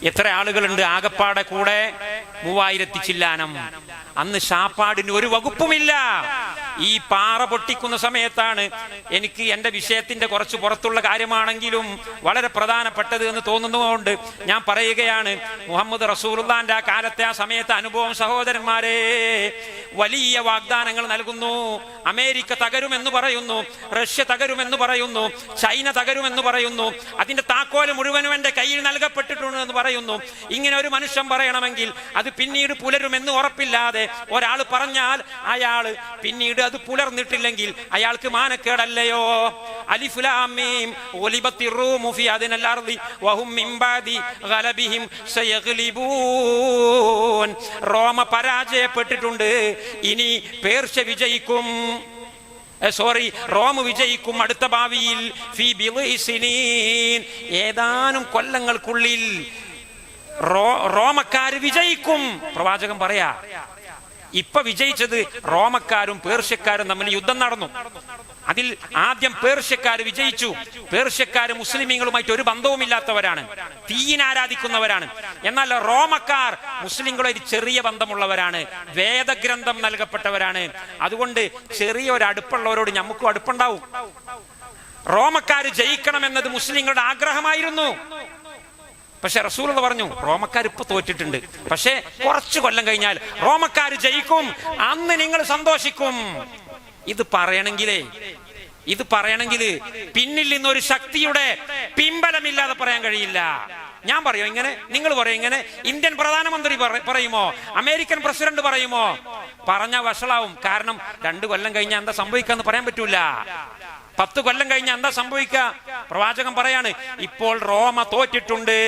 എത്ര ആളുകളുണ്ട് ആകപ്പാടെ കൂടെ? 3000 ചില്ലാനം. അന്ന് ഷാപ്പാടിന് ഒരു വകുപ്പുമില്ല. ഈ പാറ പൊട്ടിക്കുന്ന സമയത്താണ്, എനിക്ക് എൻ്റെ വിഷയത്തിന്റെ കുറച്ച് പുറത്തുള്ള കാര്യമാണെങ്കിലും വളരെ പ്രധാനപ്പെട്ടത് എന്ന് തോന്നുന്നതുകൊണ്ട് ഞാൻ പറയുകയാണ്. മുഹമ്മദ് റസൂലുള്ളാഹിന്റെ ആ കാലത്തെ ആ സമയത്തെ അനുഭവം സഹോദരന്മാരെ, വലിയ വാഗ്ദാനങ്ങൾ നൽകുന്നു. അമേരിക്ക തകരുമെന്ന് പറയുന്നു, റഷ്യ തകരുമെന്ന് പറയുന്നു, ചൈന തകരുമെന്ന് പറയുന്നു, അതിന്റെ താക്കോല് മുഴുവനും എൻ്റെ കയ്യിൽ നൽകപ്പെട്ടിട്ടുണ്ട് എന്ന് പറയുന്നു. ഇങ്ങനെ ഒരു മനുഷ്യൻ പറയണമെങ്കിൽ അത് പിന്നീട് പുലരുമെന്ന് ഉറപ്പില്ലാതെ ഒരാൾ പറഞ്ഞാൽ അയാൾ പിന്നീട് അത് പുലർന്നിട്ടില്ലെങ്കിൽ അയാൾക്ക് മാനക്കേടല്ലയോ? അലിഫ് ലാം മീം ഗുലിബത്തിർ റൂമു ഫീ അദ്നൽ അർദി വഹും മിൻ ബാദി ഗലബിഹിം സയഗ്ലിബൂൻ. റോമ പരാജയപ്പെട്ടിട്ടുണ്ട്, ഇനി പേർഷ്യ വിജയിക്കും. റോം വിജയിക്കും അടുത്ത ഭാവിയിൽ. ഫീ ബിദ്ഇ സിനീൻ, ഏതാനും കൊല്ലങ്ങൾക്കുള്ളിൽ റോമക്കാര് വിജയിക്കും. പ്രവാചകൻ പറയാ, ഇപ്പൊ വിജയിച്ചത് റോമക്കാരും പേർഷ്യക്കാരും തമ്മിൽ യുദ്ധം നടന്നു. അതിൽ ആദ്യം പേർഷ്യക്കാര് വിജയിച്ചു. പേർഷ്യക്കാര് മുസ്ലിമീങ്ങളുമായിട്ട് ഒരു ബന്ധവുമില്ലാത്തവരാണ്, തീയിനെ ആരാധിക്കുന്നവരാണ്. എന്നാൽ റോമക്കാർ മുസ്ലിങ്ങളുമായിട്ട് ചെറിയ ബന്ധമുള്ളവരാണ്, വേദഗ്രന്ഥം നൽകപ്പെട്ടവരാണ്. അതുകൊണ്ട് ചെറിയൊരു അടുപ്പുള്ളവരോട് നമുക്കും അടുപ്പുണ്ടാവും. റോമക്കാര് ജയിക്കണമെന്നത് മുസ്ലിങ്ങളുടെ ആഗ്രഹമായിരുന്നു. പക്ഷെ റസൂൽ പറഞ്ഞു, റോമക്കാർ ഇപ്പൊ തോറ്റിട്ടുണ്ട്, പക്ഷെ കുറച്ചു കൊല്ലം കഴിഞ്ഞാൽ റോമക്കാർ ജയിക്കും, അന്ന് നിങ്ങൾ സന്തോഷിക്കും. ഇത് പറയണമെങ്കിൽ പിന്നിൽ നിന്നൊരു ശക്തിയുടെ പിൻബലമില്ലാതെ പറയാൻ കഴിയില്ല. ഞാൻ പറയോ ഇങ്ങനെ, നിങ്ങൾ പറയോ ഇങ്ങനെ, ഇന്ത്യൻ പ്രധാനമന്ത്രി പറയുമോ, അമേരിക്കൻ പ്രസിഡന്റ് പറയുമോ? പറഞ്ഞ വഷളാവും. കാരണം 2 കൊല്ലം കഴിഞ്ഞാൽ എന്താ സംഭവിക്കാന്ന് പറയാൻ പറ്റൂല. 10 കൊല്ലം കഴിഞ്ഞ എന്താ സംഭവിക്കുക? പ്രവാചകൻ പറയാണ്, ഇപ്പോൾ റോമ തോറ്റിട്ടുണ്ട്,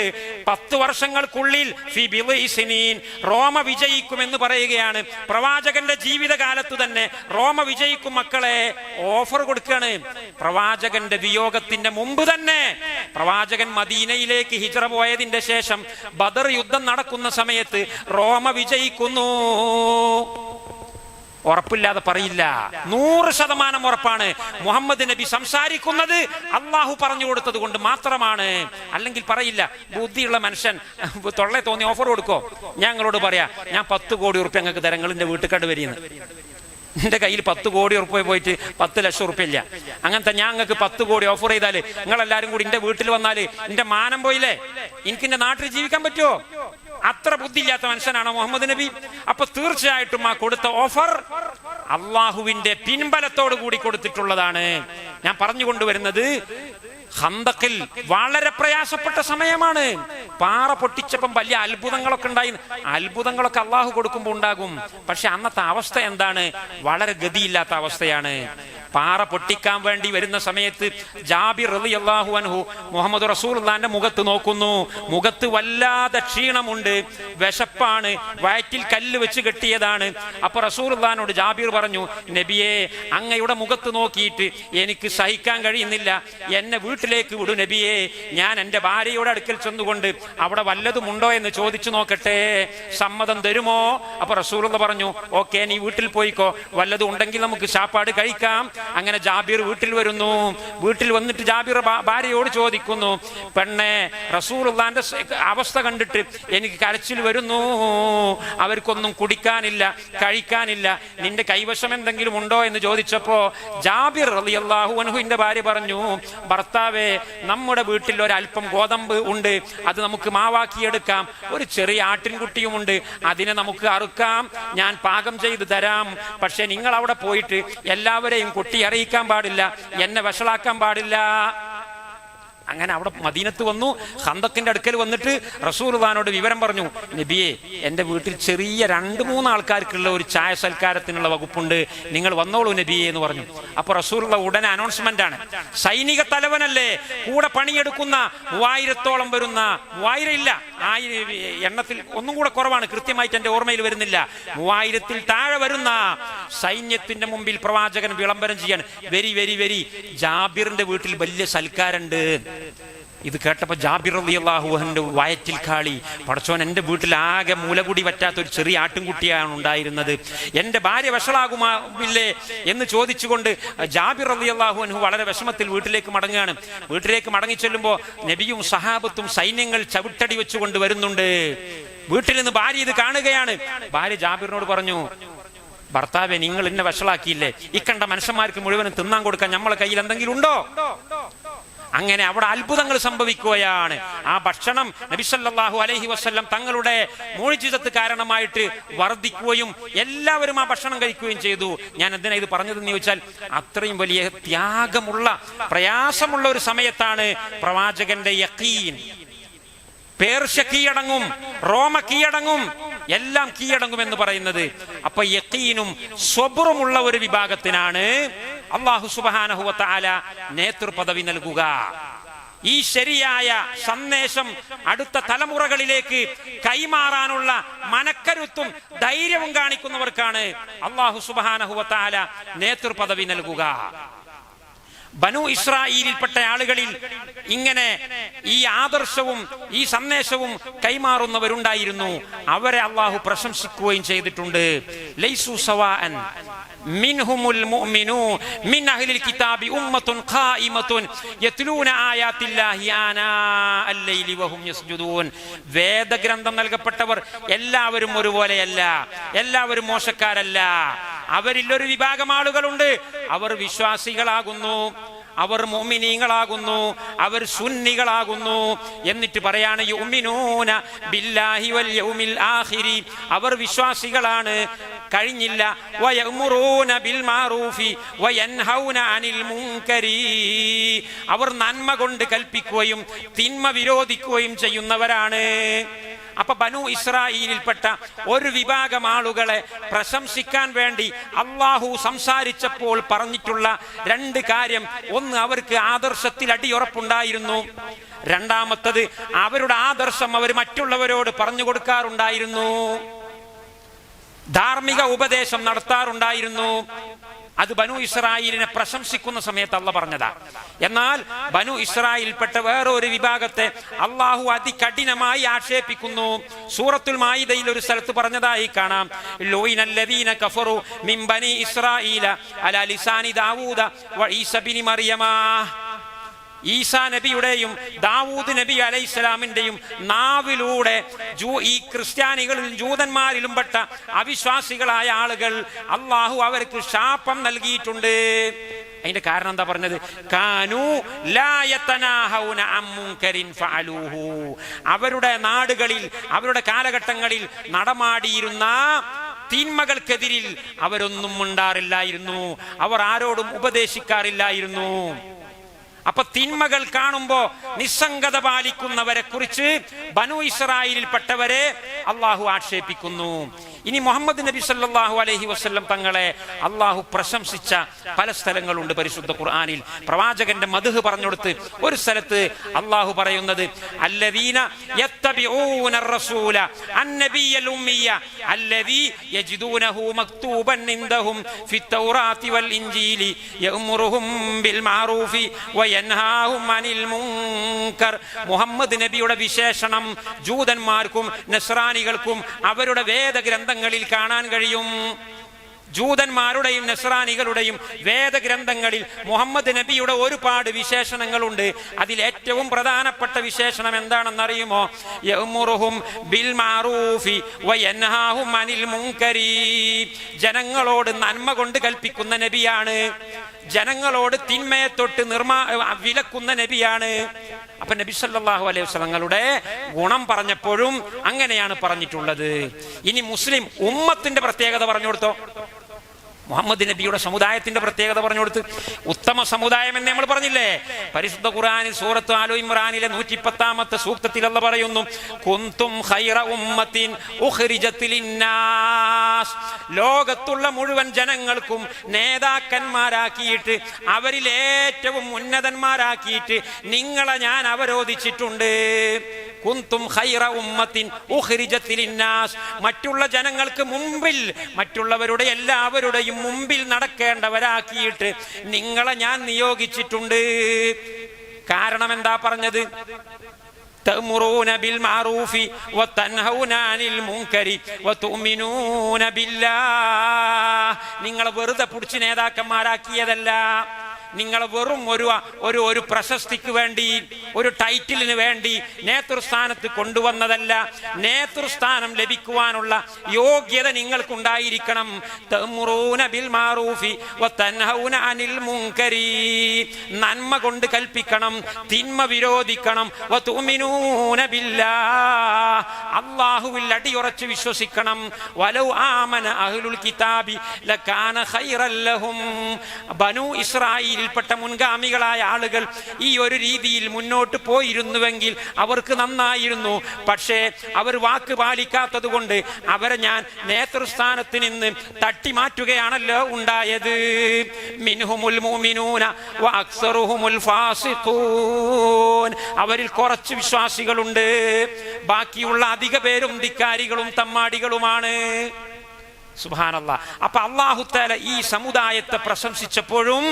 10 വർഷങ്ങൾക്കുള്ളിൽ ഫീ ബിദ്ഇ സിനീൻ റോമ വിജയിക്കുമെന്ന് പറയുകയാണ്. പ്രവാചകന്റെ ജീവിതകാലത്ത് തന്നെ റോമ വിജയിക്കും മക്കളെ ഓഫർ കൊടുക്കുകയാണ്. പ്രവാചകന്റെ വിയോഗത്തിന്റെ മുമ്പ് തന്നെ, പ്രവാചകൻ മദീനയിലേക്ക് ഹിജ്റ പോയതിന്റെ ശേഷം ബദർ യുദ്ധം നടക്കുന്ന സമയത്ത് റോമ വിജയിക്കുന്നു. ഉറപ്പില്ലാതെ പറയില്ല, 100% ഉറപ്പാണ്. മുഹമ്മദ് നബി സംസാരിക്കുന്നത് അള്ളാഹു പറഞ്ഞു കൊടുത്തത് കൊണ്ട് മാത്രമാണ്, അല്ലെങ്കിൽ പറയില്ല. ബുദ്ധിയുള്ള മനുഷ്യൻ തൊള്ളെ തോന്നി ഓഫർ കൊടുക്കോ? ഞങ്ങളോട് പറയാ, ഞാൻ 10 കോടി ഉറുപ്പ്യ ഞങ്ങൾക്ക് തരാം, നിങ്ങൾ എന്റെ വീട്ടിൽ കണ്ട് വരിയെന്ന്. എന്റെ കയ്യിൽ 10 കോടി ഉറുപ്പ്യ പോയിട്ട് 10 ലക്ഷം ഉറുപ്പ്യ ഇല്ല. അങ്ങനത്തെ ഞാൻ നിങ്ങൾക്ക് 10 കോടി ഓഫർ ചെയ്താല് നിങ്ങളെല്ലാരും കൂടി എന്റെ വീട്ടിൽ വന്നാല് എന്റെ മാനം പോയില്ലേ? എനിക്ക് എന്റെ നാട്ടിൽ ജീവിക്കാൻ പറ്റുമോ? അത്ര ബുദ്ധിയില്ലാത്ത മനുഷ്യനാണോ മുഹമ്മദ് നബി? അപ്പൊ തീർച്ചയായിട്ടും ആ കൊടുത്ത ഓഫർ അള്ളാഹുവിന്റെ പിൻബലത്തോടു കൂടി കൊടുത്തിട്ടുള്ളതാണ്. ഞാൻ പറഞ്ഞുകൊണ്ടുവരുന്നത്, ഖന്തഖിൽ വളരെ പ്രയാസപ്പെട്ട സമയമാണ്. പാറ പൊട്ടിച്ചപ്പം വലിയ അത്ഭുതങ്ങളൊക്കെ ഉണ്ടായി. അത്ഭുതങ്ങളൊക്കെ അള്ളാഹു കൊടുക്കുമ്പോൾ ഉണ്ടാകും. പക്ഷെ അന്നത്തെ അവസ്ഥ എന്താണ്? വളരെ ഗതിയില്ലാത്ത അവസ്ഥയാണ്. പാറ പൊട്ടിക്കാൻ വേണ്ടി വരുന്ന സമയത്ത് ജാബിർ റളിയല്ലാഹു അൻഹു മുഹമ്മദ് റസൂലുള്ളാഹിന്റെ മുഖത്ത് നോക്കുന്നു. മുഖത്ത് വല്ലാതെ ക്ഷീണമുണ്ട്, വിശപ്പാണ്, വയറ്റിൽ കല്ല് വെച്ച് കെട്ടിയതാണ്. അപ്പൊ റസൂലുള്ളാഹിനോട് ജാബിർ പറഞ്ഞു, നബിയെ, അങ്ങയുടെ മുഖത്ത് നോക്കിയിട്ട് എനിക്ക് സഹിക്കാൻ കഴിയുന്നില്ല, എന്നെ വീട്ടിലേക്ക് വിടൂ നബിയെ, ഞാൻ എൻ്റെ ഭാര്യയുടെ അടുക്കൽ ചെന്നുകൊണ്ട് അവിടെ വല്ലതും ഉണ്ടോ എന്ന് ചോദിച്ചു നോക്കട്ടെ, സമ്മതം തരുമോ? അപ്പൊ റസൂലുള്ളാഹി പറഞ്ഞു, ഓക്കെ, നീ വീട്ടിൽ പോയിക്കോ, വല്ലതും ഉണ്ടെങ്കിൽ നമുക്ക് ശാപ്പാട് കഴിക്കാം. അങ്ങനെ ജാബിർ വീട്ടിൽ വരുന്നു. വീട്ടിൽ വന്നിട്ട് ജാബിർ ഭാര്യയോട് ചോദിക്കുന്നു, പെണ്ണെ, റസൂലുള്ളാഹിന്റെ അവസ്ഥ കണ്ടിട്ട് എനിക്ക് കരച്ചിൽ വരുന്നു, അവർക്കൊന്നും കുടിക്കാനില്ല, കഴിക്കാനില്ല, നിന്റെ കൈവശം എന്തെങ്കിലും ഉണ്ടോ എന്ന് ചോദിച്ചപ്പോ ജാബിർ റളിയല്ലാഹു അൻഹുവിന്റെ ഭാര്യ പറഞ്ഞു, ഭർത്താവേ, നമ്മുടെ വീട്ടിൽ ഒരല്പം ഗോതമ്പ് ഉണ്ട്, അത് നമുക്ക് മാവാക്കിയെടുക്കാം, ഒരു ചെറിയ ആട്ടിൻകുട്ടിയുമുണ്ട്, അതിനെ നമുക്ക് അറുക്കാം, ഞാൻ പാകം ചെയ്തു തരാം. പക്ഷെ നിങ്ങൾ അവിടെ പോയിട്ട് എല്ലാവരെയും കുട്ടി അറിയിക്കാൻ പാടില്ല, എന്നെ വഷളാക്കാൻ പാടില്ല. അങ്ങനെ അവിടെ മദീനത്ത് വന്നു. ഖന്തക്കിന്റെ അടുക്കൽ വന്നിട്ട് റസൂലുള്ളാഹിനോട് വിവരം പറഞ്ഞു, നബിയെ, എൻ്റെ വീട്ടിൽ ചെറിയ 2-3 ആൾക്കാർക്കുള്ള ഒരു ചായ സൽക്കാരത്തിനുള്ള വകുപ്പുണ്ട്, നിങ്ങൾ വന്നോളൂ നബിയെ എന്ന് പറഞ്ഞു. അപ്പൊ റസൂലുള്ളാഹി ഉടനെ അനൗൺസ്മെന്റ് ആണ്, സൈനിക തലവനല്ലേ, കൂടെ പണിയെടുക്കുന്ന 3000-ഓളം വരുന്ന, 1000 ഇല്ല, 1000 എണ്ണത്തിൽ ഒന്നും കൂടെ കുറവാണ്, കൃത്യമായിട്ട് എന്റെ ഓർമ്മയിൽ വരുന്നില്ല, 3000-ൽ താഴെ വരുന്ന സൈന്യത്തിന്റെ മുമ്പിൽ പ്രവാചകൻ വിളംബരം ചെയ്യാണ്, വെരി വെരി വെരി, ജാബിറിന്റെ വീട്ടിൽ വലിയ സൽക്കാരുണ്ട്. ഇത് കേട്ടപ്പോ ജാബിർ റളിയല്ലാഹു അൻഹു വയറ്റിൽ കാളി, പടച്ചോൻ, എൻ്റെ വീട്ടിൽ ആകെ മൂലകുടി പറ്റാത്ത ഒരു ചെറിയ ആട്ടിൻകുട്ടിയാണ് ഉണ്ടായിരുന്നത്, എൻ്റെ ഭാര്യ വഷളാകുമില്ലേ എന്ന് ചോദിച്ചുകൊണ്ട് ജാബിർ റളിയല്ലാഹു അൻഹു വളരെ വിഷമത്തിൽ വീട്ടിലേക്ക് മടങ്ങുകയാണ്. വീട്ടിലേക്ക് മടങ്ങി ചെല്ലുമ്പോൾ നബിയും സഹാബത്തും സൈന്യങ്ങൾ ചവിട്ടടി വെച്ചുകൊണ്ട് വരുന്നുണ്ട്. വീട്ടിൽ നിന്ന് ഭാര്യ ഇത് കാണുകയാണ്. ഭാര്യ ജാബിറിനോട് പറഞ്ഞു, ഭർത്താവെ, നിങ്ങൾ എന്നെ വഷളാക്കിയില്ലേ, ഇക്കണ്ട മനുഷ്യന്മാർക്ക് മുഴുവനും തിന്നാൻ കൊടുക്കാൻ നമ്മളെ കയ്യിൽ എന്തെങ്കിലും ഉണ്ടോ? അങ്ങനെ അവിടെ അത്ഭുതങ്ങൾ സംഭവിക്കുകയാണ്. ആ ഭക്ഷണം നബി സല്ലല്ലാഹു അലൈഹി വസല്ലം തങ്ങളുടെ മുഅ്ജിസത്ത് കാരണമായിട്ട് വർദ്ധിക്കുകയും എല്ലാവരും ആ ഭക്ഷണം കഴിക്കുകയും ചെയ്തു. ഞാൻ എന്തിനാ ഇത് പറഞ്ഞതെന്ന് ചോദിച്ചാൽ, അത്രയും വലിയ ത്യാഗമുള്ള, പ്രയാസമുള്ള ഒരു സമയത്താണ് പ്രവാചകന്റെ യഖീൻ. പേർഷ്യ കീഴടങ്ങും, റോമ കീഴടങ്ങും, എല്ലാം കീഴടങ്ങുമെന്ന് പറയുന്നത്. അപ്പൊ യഖീനും സ്വബ്റുമുള്ള ഒരു വിഭാഗത്തിനാണ് അല്ലാഹു സുബ്ഹാനഹു വ തആല നേതൃപദവി നൽകുക. ഈ ശരിയായ സന്ദേശം അടുത്ത തലമുറകളിലേക്ക് കൈമാറാനുള്ള മനക്കരുത്തും ധൈര്യവും കാണിക്കുന്നവർക്കാണ് അല്ലാഹു സുബ്ഹാനഹു വ തആല നേതൃപദവി നൽകുക. ബനു ഇസ്രായേലിൽപ്പെട്ട ആളുകളിൽ ഇങ്ങനെ ഈ ആദർശവും ഈ സന്ദേശവും കൈമാറുന്നവരുണ്ടായിരുന്നു. അവരെ അള്ളാഹു പ്രശംസിക്കുകയും ചെയ്തിട്ടുണ്ട്. ലൈസു സവാഅൻ മിൻഹുമുൽ മുഅ്മിനൂൻ മിൻ അഹ്ലിൽ കിതാബി ഉമ്മത്തുൻ ഖായിമത്തുൻ യത്ലൂന ആയാത്തില്ലാഹി ആനാഅൽ ലൈലി വഹും യസ്ജുദൂൻ. വേദഗ്രന്ഥം നൽകപ്പെട്ടവർ എല്ലാവരും ഒരുപോലെയല്ല, എല്ലാവരും മോശക്കാരല്ല. അവരിൽ ഒരു വിഭാഗം ആളുകളുണ്ട്, അവർ വിശ്വാസികളാകുന്നു, അവർ മുഅ്മിനീങ്ങളാകുന്നു, അവർ സുന്നികളാകുന്നു. എന്നിട്ട് പറയാണ് യുഅ്മിനൂന ബില്ലാഹി വൽ യൗമിൽ ആഖിരി, അവർ വിശ്വാസികളാണ്. കഴിഞ്ഞില്ല വയഅ്മുറൂന ബിൽ മഅറൂഫി വയൻഹൗന അനിൽ മുൻകരി, അവർ നന്മ കൊണ്ട് കൽപ്പിക്കുകയും തിന്മ വിരോധിക്കുകയും ചെയ്യുന്നവരാണ്. അപ്പൊ ബനു ഇസ്രായേലിൽപ്പെട്ട ഒരു വിഭാഗം ആളുകളെ പ്രശംസിക്കാൻ വേണ്ടി അള്ളാഹു സംസാരിച്ചപ്പോൾ പറഞ്ഞിട്ടുള്ള രണ്ട് കാര്യം: ഒന്ന്, അവർക്ക് ആദർശത്തിൽ അടിയുറപ്പുണ്ടായിരുന്നു. രണ്ടാമത്തത്, അവരുടെ ആദർശം അവർ മറ്റുള്ളവരോട് പറഞ്ഞു കൊടുക്കാറുണ്ടായിരുന്നു, ധാർമ്മിക ഉപദേശം നടത്താറുണ്ടായിരുന്നു. അത് ബനു ഇസ്രായേലിനെ പ്രശംസിക്കുന്ന സമയത്ത് അള്ളാഹ് പറഞ്ഞതാ. എന്നാൽ ബനു ഇസ്രായേലിൽപ്പെട്ട വേറൊരു വിഭാഗത്തെ അള്ളാഹു അതികഠിനമായി ആക്ഷേപിക്കുന്നു. സൂറത്തുൽ മാഇദയിൽ ഒരു സ്ഥലത്ത് പറഞ്ഞതായി കാണാം: ലൂയിനല്ലദീന കഫറു മിൻ ബനി ഇസ്രായീല അലാ ലിസാനി ദാവൂദ വ ഈസ ബിനി മറിയമ. ഈസാ നബിയുടെയും ദാവൂദ് നബി അലൈഹിസ്സലാമിന്റെയും നാവിലൂടെ ഈ ക്രിസ്ത്യാനികളിലും ജൂതന്മാരിലും പെട്ട അവിശ്വാസികളായ ആളുകൾ അള്ളാഹു അവർക്ക് ശാപം നൽകിയിട്ടുണ്ട്. അതിന്റെ കാരണം എന്താ പറഞ്ഞത്? കാനൂ ലാ യതനാഹൗന അൻ മുൻകരിൻ ഫഅലൂഹു. അവരുടെ നാടുകളിൽ, അവരുടെ കാലഘട്ടങ്ങളിൽ നടമാടിയിരുന്ന തിന്മകൾക്കെതിരിൽ അവരൊന്നും മിണ്ടാറില്ലായിരുന്നു, അവർ ആരോടും ഉപദേശിക്കാറില്ലായിരുന്നു. അപ്പൊ തിന്മകൾ കാണുമ്പോ നിസ്സംഗത പാലിക്കുന്നവരെ കുറിച്ച് ബനു ഇസ്രായേലിൽപ്പെട്ടവരെ അള്ളാഹു ആക്ഷേപിക്കുന്നു. ഇനി മുഹമ്മദ് നബി സല്ലല്ലാഹു അലൈഹി വസല്ലം തങ്ങളെ അള്ളാഹു പ്രശംസിച്ച പല സ്ഥലങ്ങളുണ്ട് പരിശുദ്ധ ഖുർആനിൽ. പ്രവാചകന്റെ മദ്ഹ് പറഞ്ഞുകൊടുത്ത് ഒരു സ്ഥലത്ത് അള്ളാഹു പറയുന്നത്: അല്ലദീന യത്തബിഊന റസൂല അന്നബിയൽ ഉമ്മിയ അല്ലദീ യജിദൂനഹു മക്തൂബൻ ഇൻദഹും ഫിത്തൗറാത്തി വൽ ഇൻജീലി യഅ്മുറുഹും ബിൽ മഅറൂഫി വയൻഹാഹും അനിൽ മുൻകർ. മുഹമ്മദ് നബിയുടെ വിശേഷണം ജൂതന്മാർക്കും നസ്രാനികൾക്കും അവരുടെ വേദഗ്രന്ഥങ്ങളിൽ കാണാൻ കഴിയും. ജൂതന്മാരുടെയും നസ്രാനികളുടെയും വേദഗ്രന്ഥങ്ങളിൽ മുഹമ്മദ് നബിയുടെ ഒരുപാട് വിശേഷണങ്ങളുണ്ട്. അതിൽ ഏറ്റവും പ്രധാനപ്പെട്ട വിശേഷണം എന്താണെന്നറിയുമോ? യഅ്മുറുഹും ബിൽ മഅറൂഫി വയൻഹാഹും അനിൽ മുൻകരി. ജനങ്ങളോട് നന്മ കൊണ്ട് കൽപ്പിക്കുന്ന നബിയാണ്, ജനങ്ങളോട് തിന്മയെ തൊട്ട് വിലക്കുന്ന നബിയാണ്. അപ്പൊ നബി സല്ലല്ലാഹു അലൈഹി വസല്ലങ്ങളുടെ ഗുണം പറഞ്ഞപ്പോഴും അങ്ങനെയാണ് പറഞ്ഞിട്ടുള്ളത്. ഇനി മുസ്ലിം ഉമ്മത്തിന്റെ പ്രത്യേകത പറഞ്ഞു കൊടുത്തോ? മുഹമ്മദ് നബിയുടെ സമുദായത്തിന്റെ പ്രത്യേകത പറഞ്ഞു കൊടുത്ത്. ഉത്തമ സമുദായം എന്ന് നമ്മൾ പറഞ്ഞില്ലേ? പരിശുദ്ധ ഖുർആനിൽ സൂറത്ത് ആലു ഇമ്രാനിലെ 110-ാമത്തെ സൂക്തത്തിൽ അല്ലാഹു പറയുന്നു: കുന്തും ഖൈറ ഉമ്മത്തിൻ ഉഖ്രിജത് ലിന്നാസ്. ലോകത്തുള്ള മുഴുവൻ ജനങ്ങൾക്കും നേതാക്കന്മാരാക്കിയിട്ട്, അവരിൽ ഏറ്റവും ഉന്നതന്മാരാക്കിയിട്ട് നിങ്ങളെ ഞാൻ അവരോധിച്ചിട്ടുണ്ട്. കുന്തും ഖൈറ ഉമ്മത്തിൻ ഉഖ്രിജത് ലിന്നാസ്. മറ്റുള്ള ജനങ്ങൾക്ക് മുമ്പിൽ, മറ്റുള്ളവരുടെ എല്ലാവരുടെയും മുമ്പിൽ നടക്കേണ്ടവരാക്കിയിട്ട് നിങ്ങളെ ഞാൻ നിയോഗിച്ചിട്ടുണ്ട്. കാരണം എന്താ പറഞ്ഞത്? തഅ്മുറൂന ബിൽ മഅറൂഫി വതൻഹൗന അനിൽ മുൻകരി വതുഅ്മിനൂന ബില്ലാഹ്. നിങ്ങളെ വെറുതെ പിടിച്ച് നേതാക്കന്മാരാക്കിയതല്ല, നിങ്ങളെ വെറും ഒരു പ്രശസ്തിക്ക് വേണ്ടി, ഒരു ടൈറ്റിലിന് വേണ്ടി നേതൃസ്ഥാനത്ത് കൊണ്ടുവന്നതല്ല. നേതൃസ്ഥാനം ലഭിക്കുവാനുള്ള യോഗ്യത നിങ്ങൾക്കുണ്ടായിരിക്കണം. തഅ്മുറൂന ബിൽ മഅറൂഫി വതൻഹൗന അനിൽ മുൻകരി. നന്മ കൊണ്ട് കൽപ്പിക്കണം, തിന്മ വിരോധിക്കണം. വതുഅ്മിനൂന ബില്ലാഹ്. അല്ലാഹുവിൽ അടിയുറച്ച് വിശ്വസിക്കണം. വലൗ ആമന അഹ്ലുൽ കിതാബി ലകാന ഖൈറൻ ലഹും. ബനു ഇസ്രായേൽ ദായിയിൽപ്പെട്ട മുൻഗാമികളായ ആളുകൾ ഈ ഒരു രീതിയിൽ മുന്നോട്ട് പോയിരുന്നുവെങ്കിൽ അവർക്ക് നന്നായിരുന്നു. പക്ഷേ അവർ വാക്ക് പാലിക്കാത്തത് കൊണ്ട് അവരെ ഞാൻ നേതൃസ്ഥാനത്ത് നിന്ന് തട്ടിമാറ്റുകയാണല്ലോ ഉണ്ടായത്. മിൻഹുമുൽ മുഅ്മിനൂന വഅക്സറുഹുമുൽ ഫാസിഖൂൻ. അവരിൽ കുറച്ച് വിശ്വാസികളുണ്ട്, ബാക്കിയുള്ള അധിക പേരും ധിക്കാരികളും തമ്മാടികളുമാണ്. സുബ്ഹാനല്ലാഹ്. അപ്പൊ അല്ലാഹു തആല ഈ സമുദായത്തെ പ്രശംസിച്ചപ്പോഴും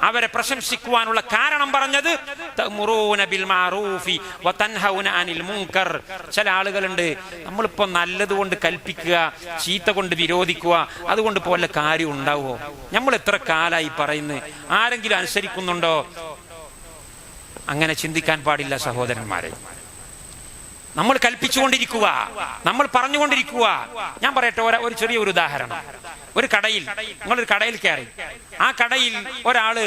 അവരെ പ്രശംസിക്കുവാനുള്ള കാരണം പറഞ്ഞത് തഅ്മുറൂന ബിൽ മഅറൂഫി വതൻഹൗന അനിൽ മുൻകർ. ചില ആളുകളുണ്ട്, നമ്മളിപ്പോ നല്ലത് കൊണ്ട് കൽപ്പിക്കുക, ചീത്ത കൊണ്ട് വിരോധിക്കുക, അതുകൊണ്ട് പോലെ കാര്യം ഉണ്ടാവുമോ? നമ്മൾ എത്ര കാലായി പറയുന്നത്, ആരെങ്കിലും അനുസരിക്കുന്നുണ്ടോ? അങ്ങനെ ചിന്തിക്കാൻ പാടില്ല സഹോദരന്മാരെ. നമ്മൾ കൽപ്പിച്ചുകൊണ്ടിരിക്കുക, നമ്മൾ പറഞ്ഞുകൊണ്ടിരിക്കുക. ഞാൻ പറയട്ടെ ഒരു ചെറിയൊരു ഉദാഹരണം. ഒരു കടയിൽ, നിങ്ങളൊരു കടയിൽ കയറി, ആ കടയിൽ ഒരാള്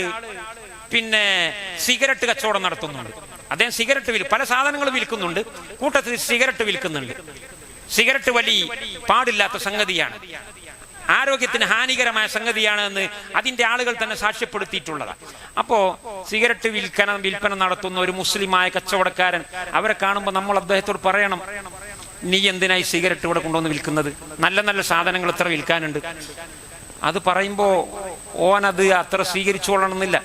സിഗരറ്റ് കച്ചവടം നടത്തുന്നുണ്ട്. അദ്ദേഹം സിഗരറ്റ് പല സാധനങ്ങൾ വിൽക്കുന്നുണ്ട്, കൂട്ടത്തിൽ സിഗരറ്റ് വിൽക്കുന്നുണ്ട്. സിഗരറ്റ് വലി പാടില്ലാത്ത സംഗതിയാണ്, ആരോഗ്യത്തിന് ഹാനികരമായ സംഗതിയാണ് എന്ന് അതിന്റെ ആളുകൾ തന്നെ സാക്ഷ്യപ്പെടുത്തിയിട്ടുള്ളതാണ്. അപ്പോ സിഗരറ്റ് വിൽപ്പന നടത്തുന്ന ഒരു മുസ്ലിമായ കച്ചവടക്കാരൻ, അവരെ കാണുമ്പോൾ നമ്മൾ അദ്ദേഹത്തോട് പറയണം, നീ എന്തിനായി സിഗരറ്റ് ഇവിടെ കൊണ്ടുവന്ന് വിൽക്കുന്നത്? നല്ല നല്ല സാധനങ്ങൾ എത്ര വിൽക്കാനുണ്ട്. അത് പറയുമ്പോ ഓനത് അത്ര സ്വീകരിച്ചോളണമെന്നില്ല.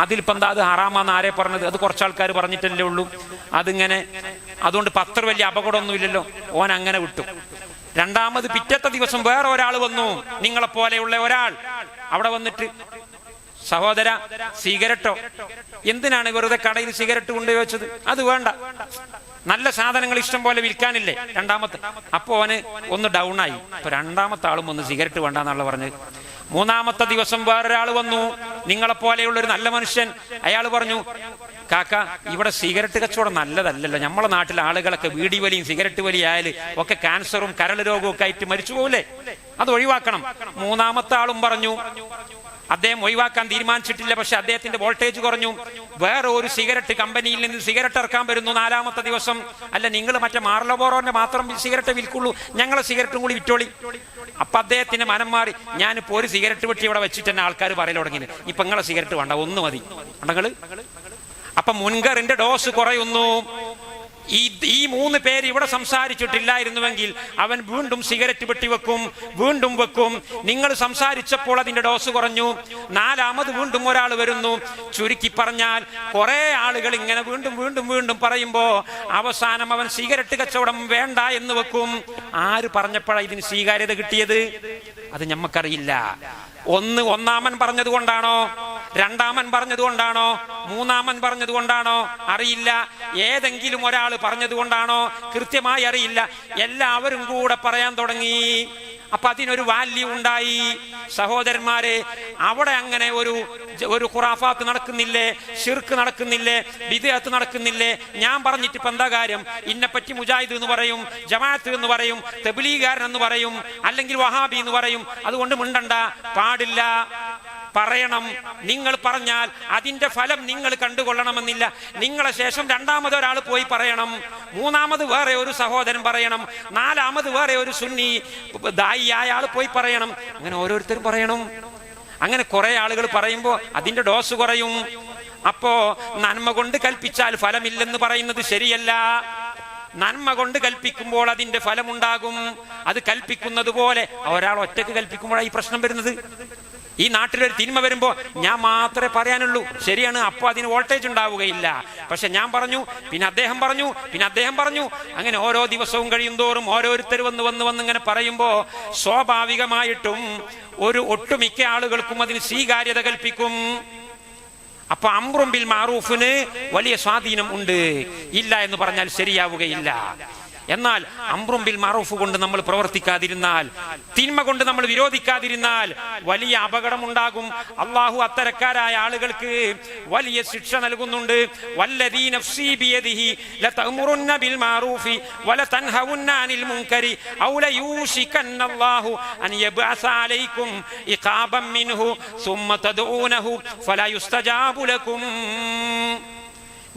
അതിലിപ്പോ എന്താ, അത് ഹറാമാന്ന് ആരെ പറഞ്ഞത്? അത് കുറച്ചാൾക്കാർ പറഞ്ഞിട്ടല്ലേ ഉള്ളൂ. അതിങ്ങനെ അതുകൊണ്ട് അത്ര വലിയ അപകടമൊന്നുമില്ലല്ലോ. ഓൻ അങ്ങനെ വിട്ടു. രണ്ടാമത് പിറ്റത്തെ ദിവസം വേറെ ഒരാൾ വന്നു, നിങ്ങളെ പോലെയുള്ള ഒരാൾ. അവിടെ വന്നിട്ട്, സഹോദര സിഗരറ്റോ? എന്തിനാണ് വെറുതെ കടയിൽ സിഗരറ്റ് കൊണ്ടുപോയി വെച്ചത്? അത് വേണ്ട, നല്ല സാധനങ്ങൾ ഇഷ്ടം പോലെ വിൽക്കാനില്ലേ? രണ്ടാമത്തെ. അപ്പൊ അവന് ഒന്ന് ഡൗൺ ആയി. ഇപ്പൊ രണ്ടാമത്തെ ആളും ഒന്ന് സിഗരറ്റ് വേണ്ടെന്നുള്ള പറഞ്ഞത്. മൂന്നാമത്തെ ദിവസം വേറൊരാൾ വന്നു, നിങ്ങളെ പോലെയുള്ള ഒരു നല്ല മനുഷ്യൻ. അയാൾ പറഞ്ഞു, കാക്ക, ഇവിടെ സിഗരറ്റ് കച്ചവടം നല്ലതല്ലല്ലോ. നമ്മളെ നാട്ടിലെ ആളുകളൊക്കെ വീടി വലിയും സിഗരറ്റ് വലിയായാൽ ഒക്കെ ക്യാൻസറും കരൾ രോഗവും ഒക്കെ ആയിട്ട് മരിച്ചു പോകില്ലേ, അത് ഒഴിവാക്കണം. മൂന്നാമത്തെ ആളും പറഞ്ഞു, അദ്ദേഹം ഒഴിവാക്കാൻ തീരുമാനിച്ചിട്ടില്ല, പക്ഷെ അദ്ദേഹത്തിന്റെ വോൾട്ടേജ് കുറഞ്ഞു. വേറെ ഒരു സിഗരറ്റ് കമ്പനിയിൽ നിന്ന് സിഗരറ്റ് ഇറക്കാൻ വരുന്നു നാലാമത്തെ ദിവസം. അല്ല, നിങ്ങൾ മറ്റേ മാർലബോറോന്റെ മാത്രം സിഗരറ്റ് വിൽക്കുള്ളൂ, ഞങ്ങളെ സിഗരറ്റും കൂടി വിറ്റോളി. അപ്പൊ അദ്ദേഹത്തിന്റെ മനം മാറി. ഞാനിപ്പോ ഒരു സിഗരറ്റ് വെട്ടി ഇവിടെ വെച്ചിട്ട് തന്നെ ആൾക്കാർ പറയൽ തുടങ്ങി, ഇപ്പൊ നിങ്ങളെ സിഗരറ്റ് വേണ്ട, ഒന്ന് മതി. ഉണ്ടെങ്കിൽ അപ്പൊ മുൻകറിന്റെ ഡോസ് കുറയുന്നു. ഈ മൂന്ന് പേര് ഇവിടെ സംസാരിച്ചിട്ടില്ലായിരുന്നുവെങ്കിൽ അവൻ വീണ്ടും സിഗരറ്റ് വെട്ടിവെക്കും, വീണ്ടും വെക്കും. നിങ്ങൾ സംസാരിച്ചപ്പോൾ അതിന്റെ ഡോസ് കുറഞ്ഞു. നാലാമത് വീണ്ടും ഒരാൾ വരുന്നു. ചുരുക്കി പറഞ്ഞാൽ കുറെ ആളുകൾ ഇങ്ങനെ വീണ്ടും വീണ്ടും വീണ്ടും പറയുമ്പോ അവസാനം അവൻ സിഗരറ്റ് കച്ചവടം വേണ്ട എന്ന് വെക്കും. ആര് പറഞ്ഞപ്പോഴാണ് ഇതിന് സ്വീകാര്യത കിട്ടിയത്? അത് ഞമ്മക്കറിയില്ല. ഒന്നാമൻ പറഞ്ഞത് കൊണ്ടാണോ, രണ്ടാമൻ പറഞ്ഞത് കൊണ്ടാണോ, മൂന്നാമൻ പറഞ്ഞത് കൊണ്ടാണോ അറിയില്ല. ഏതെങ്കിലും ഒരാൾ പറഞ്ഞത് കൊണ്ടാണോ കൃത്യമായി അറിയില്ല. എല്ലാവരും കൂടെ പറയാൻ തുടങ്ങി. അപ്പൊ അതിനൊരു വാല്യൂ ഉണ്ടായി. സഹോദരന്മാരെ, അവിടെ അങ്ങനെ ഒരു ഖുറാഫാത്ത് നടക്കുന്നില്ലേ, ശിർക്ക് നടക്കുന്നില്ലേ, ബിദ്അത്ത് നടക്കുന്നില്ലേ? ഞാൻ പറഞ്ഞിട്ട് ഇപ്പൊ എന്താ കാര്യം? ഇന്നെപ്പറ്റി മുജാഹിദ് എന്ന് പറയും, ജമാഅത്ത് എന്ന് പറയും, തബ്ലീഗുകാരൻ എന്ന് പറയും, അല്ലെങ്കിൽ വഹാബി എന്ന് പറയും. അതുകൊണ്ട് മിണ്ടണ്ട, പാടില്ല, പറയണം. നിങ്ങൾ പറഞ്ഞാൽ അതിന്റെ ഫലം നിങ്ങൾ കണ്ടുകൊള്ളണമെന്നില്ല. നിങ്ങളെ ശേഷം രണ്ടാമതൊരാൾ പോയി പറയണം, മൂന്നാമത് വേറെ ഒരു സഹോദരൻ പറയണം, നാലാമത് വേറെ ഒരു സുന്നി ദായിയായ ആൾ പോയി പറയണം. അങ്ങനെ ഓരോരുത്തരും പറയണം. അങ്ങനെ കുറെ ആളുകൾ പറയുമ്പോൾ അതിന്റെ ഡോസ് കുറയും. അപ്പോ നന്മ കൊണ്ട് കൽപ്പിച്ചാൽ ഫലമില്ലെന്ന് പറയുന്നത് ശരിയല്ല. നന്മ കൊണ്ട് കൽപ്പിക്കുമ്പോൾ അതിന്റെ ഫലമുണ്ടാകും. അത് കൽപ്പിക്കുന്നത് പോലെ ഒരാൾ ഒറ്റക്ക് കൽപ്പിക്കുമ്പോഴാണ് ഈ പ്രശ്നം വരുന്നത്. ഈ നാട്ടിലൊരു തിന്മ വരുമ്പോ ഞാൻ മാത്രമേ പറയാനുള്ളൂ, ശരിയാണ്, അപ്പൊ അതിന് വോൾട്ടേജ് ഉണ്ടാവുകയില്ല. പക്ഷെ ഞാൻ പറഞ്ഞു, പിന്നെ അദ്ദേഹം പറഞ്ഞു, പിന്നെ അദ്ദേഹം പറഞ്ഞു. അങ്ങനെ ഓരോ ദിവസവും കഴിയും തോറും ഓരോരുത്തർ വന്ന് ഇങ്ങനെ പറയുമ്പോ സ്വാഭാവികമായിട്ടും ഒട്ടുമിക്ക ആളുകൾക്കും അതിന് സ്വീകാര്യത കൽപ്പിക്കും. അപ്പൊ അംറും ബിൽ മഅറൂഫിന് വലിയ സ്വാധീനം ഉണ്ട്. ഇല്ല എന്ന് പറഞ്ഞാൽ ശരിയാവുകയില്ല. എന്നാൽ അംറും ബിൽ മഅറൂഫ് കൊണ്ട് നമ്മൾ പ്രവർത്തിക്കാതിരുന്നാൽ, തിന്മ കൊണ്ട് നമ്മൾ വിരോധിക്കാതിരുന്നാൽ വലിയ അപകടമുണ്ടാകും. അള്ളാഹു അത്തരക്കാരായ ആളുകൾക്ക് വലിയ ശിക്ഷ നൽകുന്നുണ്ട്. വല്ലദീ നഫ്സീ ബിയദിഹി ലതഅ്മുറുന്ന ബിൽ മഅറൂഫി വലതൻഹവുന്ന അനിൽ മുൻകരി ഔ ലയൂശികന്നല്ലാഹു അൻ യബ്അസ അലൈക്കും ഇഖാബൻ മിൻഹു സുമ്മ തദ്ഊനഹു ഫലാ യുസ്തജാബു ലക്കും.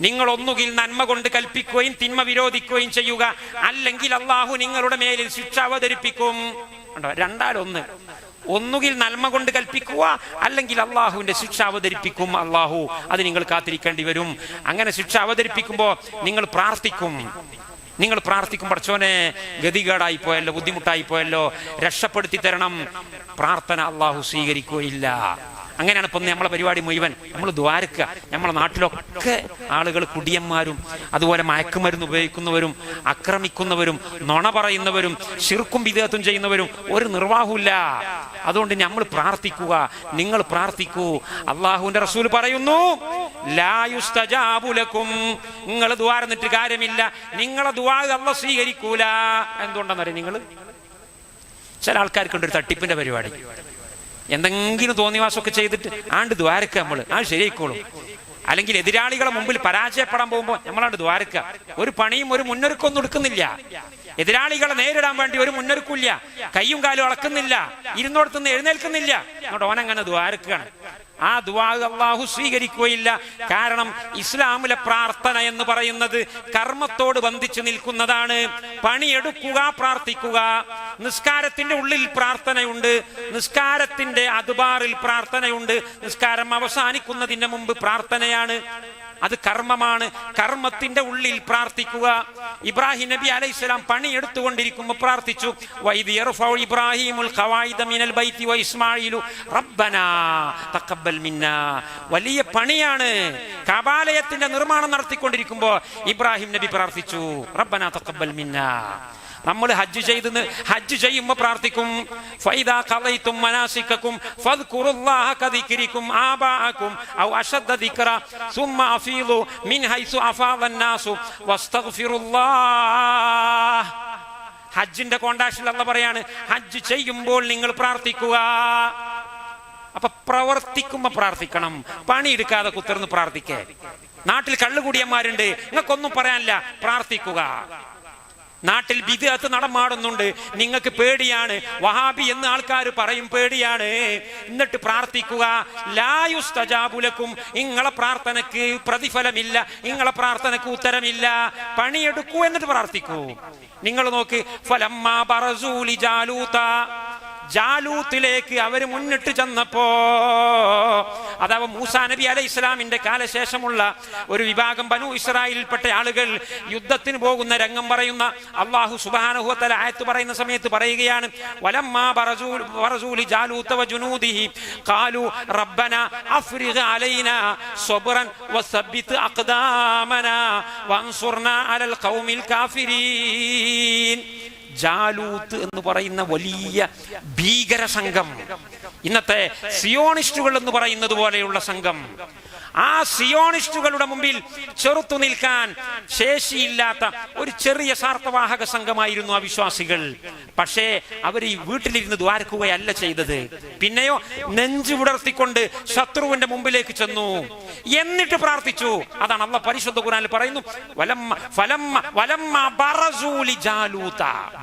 നിങ്ങൾ ഒന്നുകിൽ നന്മ കൊണ്ട് കൽപ്പിക്കുകയും തിന്മ വിരോധിക്കുകയും ചെയ്യുക, അല്ലെങ്കിൽ അള്ളാഹു നിങ്ങളുടെ മേലിൽ ശിക്ഷ അവതരിപ്പിക്കും. രണ്ടാലൊന്ന്. ഒന്നുകിൽ നന്മ കൊണ്ട് കൽപ്പിക്കുക, അല്ലെങ്കിൽ അള്ളാഹുവിന്റെ ശിക്ഷ അവതരിപ്പിക്കും. അള്ളാഹു അത് നിങ്ങൾ കാത്തിരിക്കേണ്ടി വരും. അങ്ങനെ ശിക്ഷ അവതരിപ്പിക്കുമ്പോൾ നിങ്ങൾ പ്രാർത്ഥിക്കും. പടച്ചോനെ ഗതികേടായി പോയല്ലോ, ബുദ്ധിമുട്ടായി പോയല്ലോ, രക്ഷപ്പെടുത്തി തരണം. പ്രാർത്ഥന അള്ളാഹു സ്വീകരിക്കുകയില്ല. അങ്ങനെയാണ് ഇപ്പം നമ്മളെ പരിപാടി മുഴുവൻ. നമ്മൾ ദ്വാരക്കുക. നമ്മളെ നാട്ടിലൊക്കെ ആളുകൾ കുടിയന്മാരും അതുപോലെ മയക്കുമരുന്ന് ഉപയോഗിക്കുന്നവരും ആക്രമിക്കുന്നവരും നുണ പറയുന്നവരും ശിർക്കും ബിദ്അത്തും ചെയ്യുന്നവരും ഒരു നിർവാഹമില്ല. അതുകൊണ്ട് നമ്മൾ പ്രാർത്ഥിക്കുക, നിങ്ങൾ പ്രാർത്ഥിക്കൂ. അള്ളാഹുവിന്റെ റസൂൽ പറയുന്നു, ലാ യുസ്തജാബു ലക്കും, നിങ്ങൾ ദുആ എന്നിട്ട് കാര്യമില്ല, നിങ്ങളെ ദുആ അല്ലാഹു സ്വീകരിക്കൂല. എന്തുകൊണ്ടാണെന്നറിയാം? നിങ്ങൾ ചില ആൾക്കാർക്കുണ്ട് ഒരു തട്ടിപ്പിന്റെ പരിപാടി. എന്തെങ്കിലും തോന്നിവാസമൊക്കെ ചെയ്തിട്ട് ആണ്ട് ദ്വാരക്കുക, നമ്മൾ ആ ശരിയായിക്കോളും. അല്ലെങ്കിൽ എതിരാളികളെ മുമ്പിൽ പരാജയപ്പെടാൻ പോകുമ്പോൾ നമ്മളാണ്ട് ദ്വാരക്കുക. ഒരു പണിയും ഒരു മുന്നൊരുക്കൊന്നും എടുക്കുന്നില്ല. എതിരാളികളെ നേരിടാൻ വേണ്ടി ഒരു മുന്നൊരുക്കില്ല. കയ്യും കാലും അളക്കുന്നില്ല, ഇരുന്നോടത്തുനിന്ന് എഴുന്നേൽക്കുന്നില്ല. അങ്ങോട്ട് ഓനങ്ങനെ ദ്വാരക്കുകയാണ്. ആ ദുആ അല്ലാഹു സ്വീകരിക്കുകയില്ല. കാരണം ഇസ്ലാമിലെ പ്രാർത്ഥന എന്ന് പറയുന്നത് കർമ്മത്തോട് ബന്ധിച്ചു നിൽക്കുന്നതാണ്. പണിയെടുക്കുക, പ്രാർത്ഥിക്കുക. നിസ്കാരത്തിന്റെ ഉള്ളിൽ പ്രാർത്ഥനയുണ്ട്, നിസ്കാരത്തിന്റെ അദ്ബാറിൽ പ്രാർത്ഥനയുണ്ട്. നിസ്കാരം അവസാനിക്കുന്നതിന് മുമ്പ് പ്രാർത്ഥനയാണ്. അത് കർമ്മമാണ്. കർമ്മത്തിന്റെ ഉള്ളിൽ പ്രാർത്ഥിക്കുക. ഇബ്രാഹിം നബി അലൈഹിസ്സലാം പണി എടുത്തുകൊണ്ടിരിക്കുമ്പോൾ പ്രാർത്ഥിച്ചു, വൈദ് യർഫഉ ഇബ്രാഹിമുൽ ഖവായിദ മിനൽ ബൈത്തി വ ഇസ്മാഈലു റബ്ബനാ തഖബ്ബൽ മിന്നാ. വലിയ പണിയാണ്. കഅബാലയത്തിന്റെ നിർമ്മാണം നടത്തിക്കൊണ്ടിരിക്കുമ്പോൾ ഇബ്രാഹിം നബി പ്രാർത്ഥിച്ചു, റബ്ബനാ തഖബ്ബൽ മിന്നാ. നമ്മൾ ഹജ്ജ് ചെയ്യുമ്പോൾ പ്രാർത്ഥിക്കും, ഫൈദാ ഖളൈതും മനാസികകും ഫദ്കുറുല്ലാഹ കദിക്രികും ആബാഅകും ഔ അശദ്ദ ദിക്റ സുമ്മ അഫീദു മിൻ ഹൈസു അഫാദൻ നാസു വസ്തഗ്ഫിറുല്ലാഹ്. ഹജ്ജിന്റെ കോണ്ടാക്റ്റിൽ അല്ലാഹു പറയാണ്, ഹജ്ജ് ചെയ്യുമ്പോൾ നിങ്ങൾ പ്രാർത്ഥിക്കുക. അപ്പൊ പ്രവർത്തിക്കുമ്പോ പ്രാർത്ഥിക്കണം, പണിയെടുക്കാതെ കുത്തിർന്ന് പ്രാർത്ഥിക്കേ. നാട്ടിൽ കള്ളുകുടിയന്മാരുണ്ട്, നിങ്ങൾക്കൊന്നും പറയാനില്ല, പ്രാർത്ഥിക്കുക. നാട്ടിൽ ബിദ്അത്ത് നടമാടുന്നുണ്ട്, നിങ്ങൾക്ക് പേടിയാണ്, വഹാബി എന്ന് ആൾക്കാർ പറയും, പേടിയാണ്, എന്നിട്ട് പ്രാർത്ഥിക്കുക. ലാ യുസ്തജാബു ലക്കും, നിങ്ങളെ പ്രാർത്ഥനക്ക് പ്രതിഫലമില്ല, നിങ്ങളെ പ്രാർത്ഥനക്ക് ഉത്തരമില്ല. പണിയെടുക്കൂ, എന്നിട്ട് പ്രാർത്ഥിക്കൂ. നിങ്ങൾ നോക്ക്, ഫലമ്മാ ബറസൂ ലിജാലൂത, ജാലൂത്തിലേക്ക് അവർ മുന്നിട്ട് ചെന്നപ്പോ, അഥവാ മൂസാ നബി അലൈഹി ഇസ്ലാമിന്റെ കാലശേഷമുള്ള ഒരു വിഭാഗം ബനു ഇസ്രായേലിൽപ്പെട്ട ആളുകൾ യുദ്ധത്തിന് പോകുന്ന രംഗം പറയുന്ന അല്ലാഹു സുബ്ഹാനഹു വ തആല ആയത്ത് പറയുന്ന സമയത്ത് പറയുകയാണ്, വലമ്മാ ബറസൂ ലിജാലൂത വജുനൂദിഹി ഖാലു റബ്ബനാ അഫ്രിഗ് അലൈനാ സബ്റൻ വസബ്ബിത് അഖ്ദാമനാ വൻസുർനാ അലൽ ഖൗമിൽ കാഫിരീൻ. ജാലൂത്ത് എന്ന് പറയുന്ന വലിയ ഭീകര സംഘം, ഇന്നത്തെ സിയോണിസ്റ്റുകൾ എന്ന് പറയുന്നത് പോലെയുള്ള സംഘം, ആ സിയോണിസ്റ്റുകളുടെ മുമ്പിൽ ചെറുത്തു നിൽക്കാൻ ശേഷിയില്ലാത്ത ഒരു ചെറിയ സ്വാർത്ഥവാഹക സംഘമായിരുന്നു ആ വിശ്വാസികൾ. പക്ഷേ അവർ ഈ വീട്ടിലിരുന്ന് ദ്വാരക്കുകയല്ല ചെയ്തത്. പിന്നെയോ നെഞ്ചു വിടർത്തിക്കൊണ്ട് ശത്രുവിന്റെ മുമ്പിലേക്ക് ചെന്നു, എന്നിട്ട് പ്രാർത്ഥിച്ചു. അതാണ് അല്ലാഹു പരിശുദ്ധ ഖുർആനിൽ പറയുന്നു,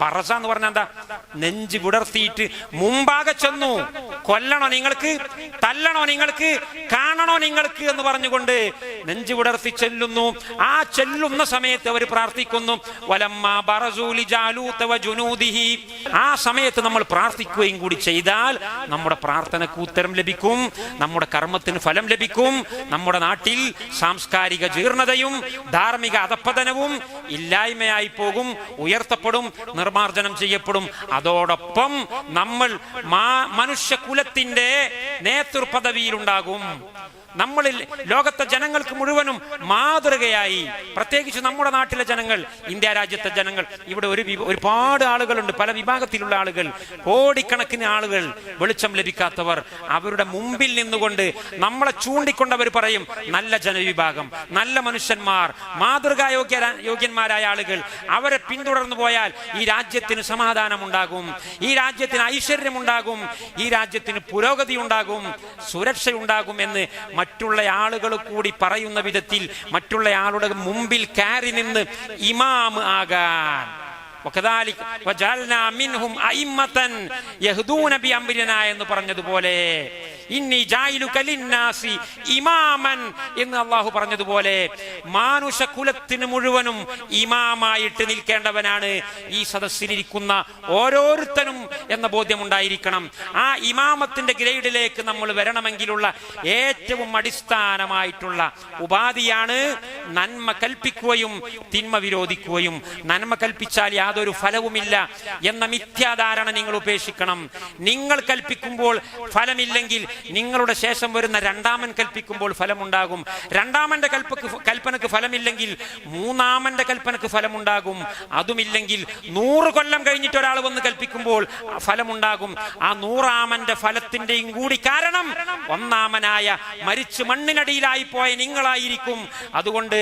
ബറസ എന്ന് പറഞ്ഞാൽ എന്താ? നെഞ്ചു വിടർത്തിയിട്ട് മുമ്പാകെ ചെന്നു. കൊല്ലണോ നിങ്ങൾക്ക്, തല്ലണോ നിങ്ങൾക്ക്, കാണണോ നിങ്ങൾക്ക് എന്ന് പറഞ്ഞുകൊണ്ട് നെഞ്ചു വിടർത്തി ചെല്ലുന്നു. ആ ചെല്ലുന്ന സമയത്ത് അവർ പ്രാർത്ഥിക്കുന്നു, വലമ്മാ ബറസൂ ലിജാലൂത വജുനൂദിഹി. ആ സമയത്ത് നമ്മൾ പ്രാർത്ഥിക്കുകയും കൂടി ചെയ്താൽ നമ്മുടെ പ്രാർത്ഥനക്ക് ഉത്തരം ലഭിക്കും, നമ്മുടെ കർമ്മത്തിന് ഫലം ലഭിക്കും. നമ്മുടെ നാട്ടിൽ സാംസ്കാരിക ജീർണതയും ധാർമ്മിക അധപ്പതനവും ഇല്ലായ്മയായി പോകും, ഉയർത്തപ്പെടും, നിർമാർജനം ചെയ്യപ്പെടും. അതോടൊപ്പം നമ്മൾ മനുഷ്യകുലത്തിന്റെ നേതൃപദവിയിലുണ്ടാകും. നമ്മളിൽ ലോകത്തെ ജനങ്ങൾക്ക് മുഴുവനും മാതൃകയായി, പ്രത്യേകിച്ച് നമ്മുടെ നാട്ടിലെ ജനങ്ങൾ, ഇന്ത്യ രാജ്യത്തെ ജനങ്ങൾ, ഇവിടെ ഒരുപാട് ആളുകളുണ്ട്, പല വിഭാഗത്തിലുള്ള ആളുകൾ, കോടിക്കണക്കിന് ആളുകൾ, വെളിച്ചം ലഭിക്കാത്തവർ. അവരുടെ മുമ്പിൽ നിന്നുകൊണ്ട് നമ്മളെ ചൂണ്ടിക്കൊണ്ടവർ പറയും, നല്ല ജനവിഭാഗം, നല്ല മനുഷ്യന്മാർ, യോഗ്യന്മാരായ ആളുകൾ, അവരെ പിന്തുടർന്നു പോയാൽ ഈ രാജ്യത്തിന് സമാധാനം ഉണ്ടാകും, ഈ രാജ്യത്തിന് ഐശ്വര്യമുണ്ടാകും, ഈ രാജ്യത്തിന് പുരോഗതി ഉണ്ടാകും, സുരക്ഷയുണ്ടാകും എന്ന് മറ്റുള്ള ആളുകൾ കൂടി പറയുന്ന വിധത്തിൽ മറ്റുള്ള ആളുടെ മുമ്പിൽ കയറി നിന്ന് ഇമാം ആകാൻ. എന്ന് പറഞ്ഞതുപോലെ ഇന്നി ജായിലുക ലിന്നാസി ഇമാമൻ എന്ന് അല്ലാഹു പറഞ്ഞതുപോലെ മാനുഷകുലത്തിന് മുഴുവനും ഇമാമായിട്ട് നിൽക്കേണ്ടവനാണ് ഈ സദസ്സിലിരിക്കുന്ന ഓരോരുത്തരും എന്ന ബോധ്യമുണ്ടായിരിക്കണം. ആ ഇമാമത്തിന്റെ ഗ്രേഡിലേക്ക് നമ്മൾ വരണമെങ്കിലുള്ള ഏറ്റവും അടിസ്ഥാനമായിട്ടുള്ള ഉപാധിയാണ് നന്മ കൽപ്പിക്കുകയും തിന്മ വിരോധിക്കുകയും. നന്മ കൽപ്പിച്ചാൽ യാതൊരു ഫലവുമില്ല എന്ന മിഥ്യാധാരണ നിങ്ങൾ ഉപേക്ഷിക്കണം. നിങ്ങൾ കൽപ്പിക്കുമ്പോൾ ഫലമില്ലെങ്കിൽ നിങ്ങളുടെ ശേഷം വരുന്ന രണ്ടാമൻ കൽപ്പിക്കുമ്പോൾ ഫലമുണ്ടാകും. രണ്ടാമന്റെ കൽപ്പനക്ക് ഫലമില്ലെങ്കിൽ മൂന്നാമന്റെ കൽപ്പനക്ക് ഫലമുണ്ടാകും. അതുമില്ലെങ്കിൽ 100 കൊല്ലം കഴിഞ്ഞിട്ട് ഒരാൾ വന്ന് കൽപ്പിക്കുമ്പോൾ ഫലമുണ്ടാകും. ആ 100ാമന്റെ ഫലത്തിന്റെയും കൂടി കാരണം ഒന്നാമനായ മരിച്ച് മണ്ണിനടിയിലായി പോയ നിങ്ങളായിരിക്കും. അതുകൊണ്ട്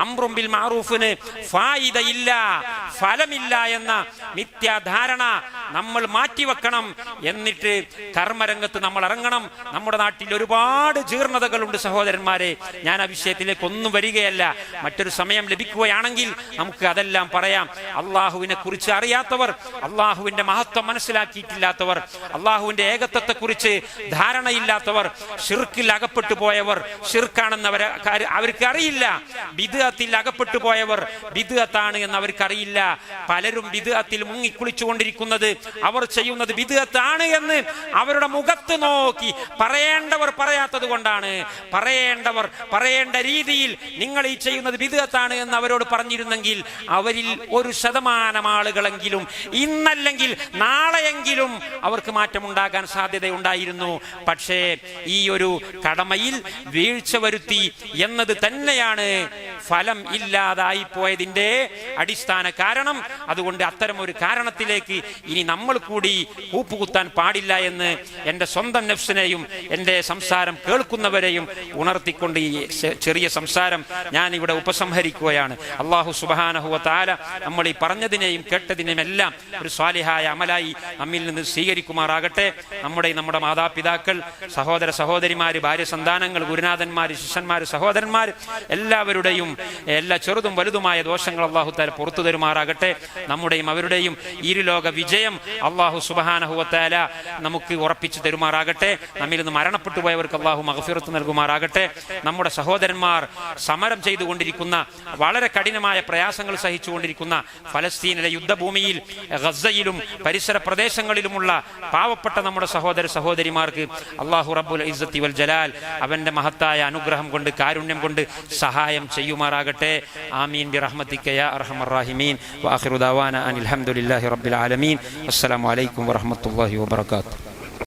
അംറും ബിൽ മഅറൂഫിന് ഫായിദയില്ല, ഫലമില്ല എന്ന മിഥ്യാധാരണ നമ്മൾ മാറ്റിവെക്കണം. എന്നിട്ട് കർമ്മരംഗത്ത് നമ്മൾ ഇറങ്ങണം. നമ്മുടെ നാട്ടിൽ ഒരുപാട് ജീർണതകളുണ്ട് സഹോദരന്മാരെ. ഞാൻ ആ വിഷയത്തിലേക്ക് ഒന്നും വരികയല്ല. മറ്റൊരു സമയം ലഭിക്കുകയാണെങ്കിൽ നമുക്ക് അതെല്ലാം പറയാം. അള്ളാഹുവിനെ കുറിച്ച് അറിയാത്തവർ, അള്ളാഹുവിന്റെ മഹത്വം മനസ്സിലാക്കിയിട്ടില്ലാത്തവർ, അള്ളാഹുവിന്റെ ഏകത്വത്തെ കുറിച്ച് ധാരണയില്ലാത്തവർ, ഷിർക്കിൽ അകപ്പെട്ടു പോയവർ, ഷിർക്കാണെന്ന് അവർക്ക് അറിയില്ല. ബിദ്അത്തിൽ അകപ്പെട്ടു പോയവർ ബിദ്അത്താണ് എന്ന് അവർക്കറിയില്ല. പലരും ബിദ്അത്തിൽ മുങ്ങിക്കുളിച്ചുകൊണ്ടിരിക്കുന്നത് അവർ ചെയ്യുന്നത് ബിദ്അത്താണ് എന്ന് അവരുടെ മുഖത്ത് നോക്കി പറയേണ്ടവർ പറയാത്തത് കൊണ്ടാണ്. പറയേണ്ടവർ പറയേണ്ട രീതിയിൽ നിങ്ങൾ ഈ ചെയ്യുന്നത് ബിദ്അത്താണ് എന്ന് അവരോട് പറഞ്ഞിരുന്നെങ്കിൽ അവരിൽ 1% ആളുകളെങ്കിലും ഇന്നല്ലെങ്കിൽ നാളെയെങ്കിലും അവർക്ക് മാറ്റമുണ്ടാകാൻ സാധ്യതയുണ്ടായിരുന്നു. പക്ഷേ ഈ ഒരു കടമയിൽ വീഴ്ച വരുത്തി എന്നത് തന്നെയാണ് ഫലം ഇല്ലാതായി പോയതിന്റെ അടിസ്ഥാന കാരണം. അതുകൊണ്ട് അത്തരം ഒരു കാരണത്തിലേക്ക് ഇനി നമ്മൾ കൂടി കൂപ്പുകുത്താൻ പാടില്ല എന്ന് എൻ്റെ സ്വന്തം നഫ്സിനെയും എൻ്റെ സംസാരം കേൾക്കുന്നവരെയും ഉണർത്തിക്കൊണ്ട് ഈ ചെറിയ സംസാരം ഞാൻ ഇവിടെ ഉപസംഹരിക്കുകയാണ്. അല്ലാഹു സുബ്ഹാനഹു വ തആല നമ്മൾ ഈ പറഞ്ഞതിനെയും കേട്ടതിനെയും എല്ലാം ഒരു സ്വാലിഹായ അമലായി നമ്മിൽ നിന്ന് സ്വീകരിക്കുമാറാകട്ടെ. നമ്മുടെ മാതാപിതാക്കൾ, സഹോദര സഹോദരിമാര്, ഭാര്യ സന്താനങ്ങൾ, ഗുരുനാഥന്മാര്, ശിഷ്യന്മാര്, സഹോദരന്മാര് എല്ലാവരുടെയും എല്ലാ ചെറുതും വലുതുമായ ദോഷങ്ങൾ അല്ലാഹു തആല പുറത്തു തരുമാറാകട്ടെ. നമ്മുടെയും അവരുടെയും ഇരുലോക വിജയം അല്ലാഹു സുബ്ഹാനഹു വ തആല നമുക്ക് ഉറപ്പിച്ചു തരുമാറാകട്ടെ. നമ്മിൽ നിന്ന് മരണപ്പെട്ടു പോയവർക്ക് അല്ലാഹു മഗ്ഫിറത്ത് നൽകുമാറാകട്ടെ. നമ്മുടെ സഹോദരന്മാർ സമരം ചെയ്തുകൊണ്ടിരിക്കുന്ന, വളരെ കഠിനമായ പ്രയാസങ്ങൾ സഹിച്ചുകൊണ്ടിരിക്കുന്ന ഫലസ്തീനിലെ യുദ്ധഭൂമിയിൽ, ഗസയിലും പരിസര പ്രദേശങ്ങളിലുമുള്ള പാവപ്പെട്ട നമ്മുടെ സഹോദര സഹോദരിമാർക്ക് അല്ലാഹു റബ്ബുൽ ഇസ്സത്തി വൽ ജലാൽ അവന്റെ മഹത്തായ അനുഗ്രഹം കൊണ്ട്, കാരുണ്യം കൊണ്ട് സഹായം ചെയ്യുമാറാകട്ടെ. ആമീൻ ബിറഹ്മതിക യാ അർഹമർ റഹീമീൻ. വആഖിറു ദഅവാന അനിൽ ഹംദുലില്ലാഹി റബ്ബിൽ ആലമീൻ. അസ്സലാമു അലൈക്കും വറഹ്മത്തുള്ളാഹി വബറകാതുഹു.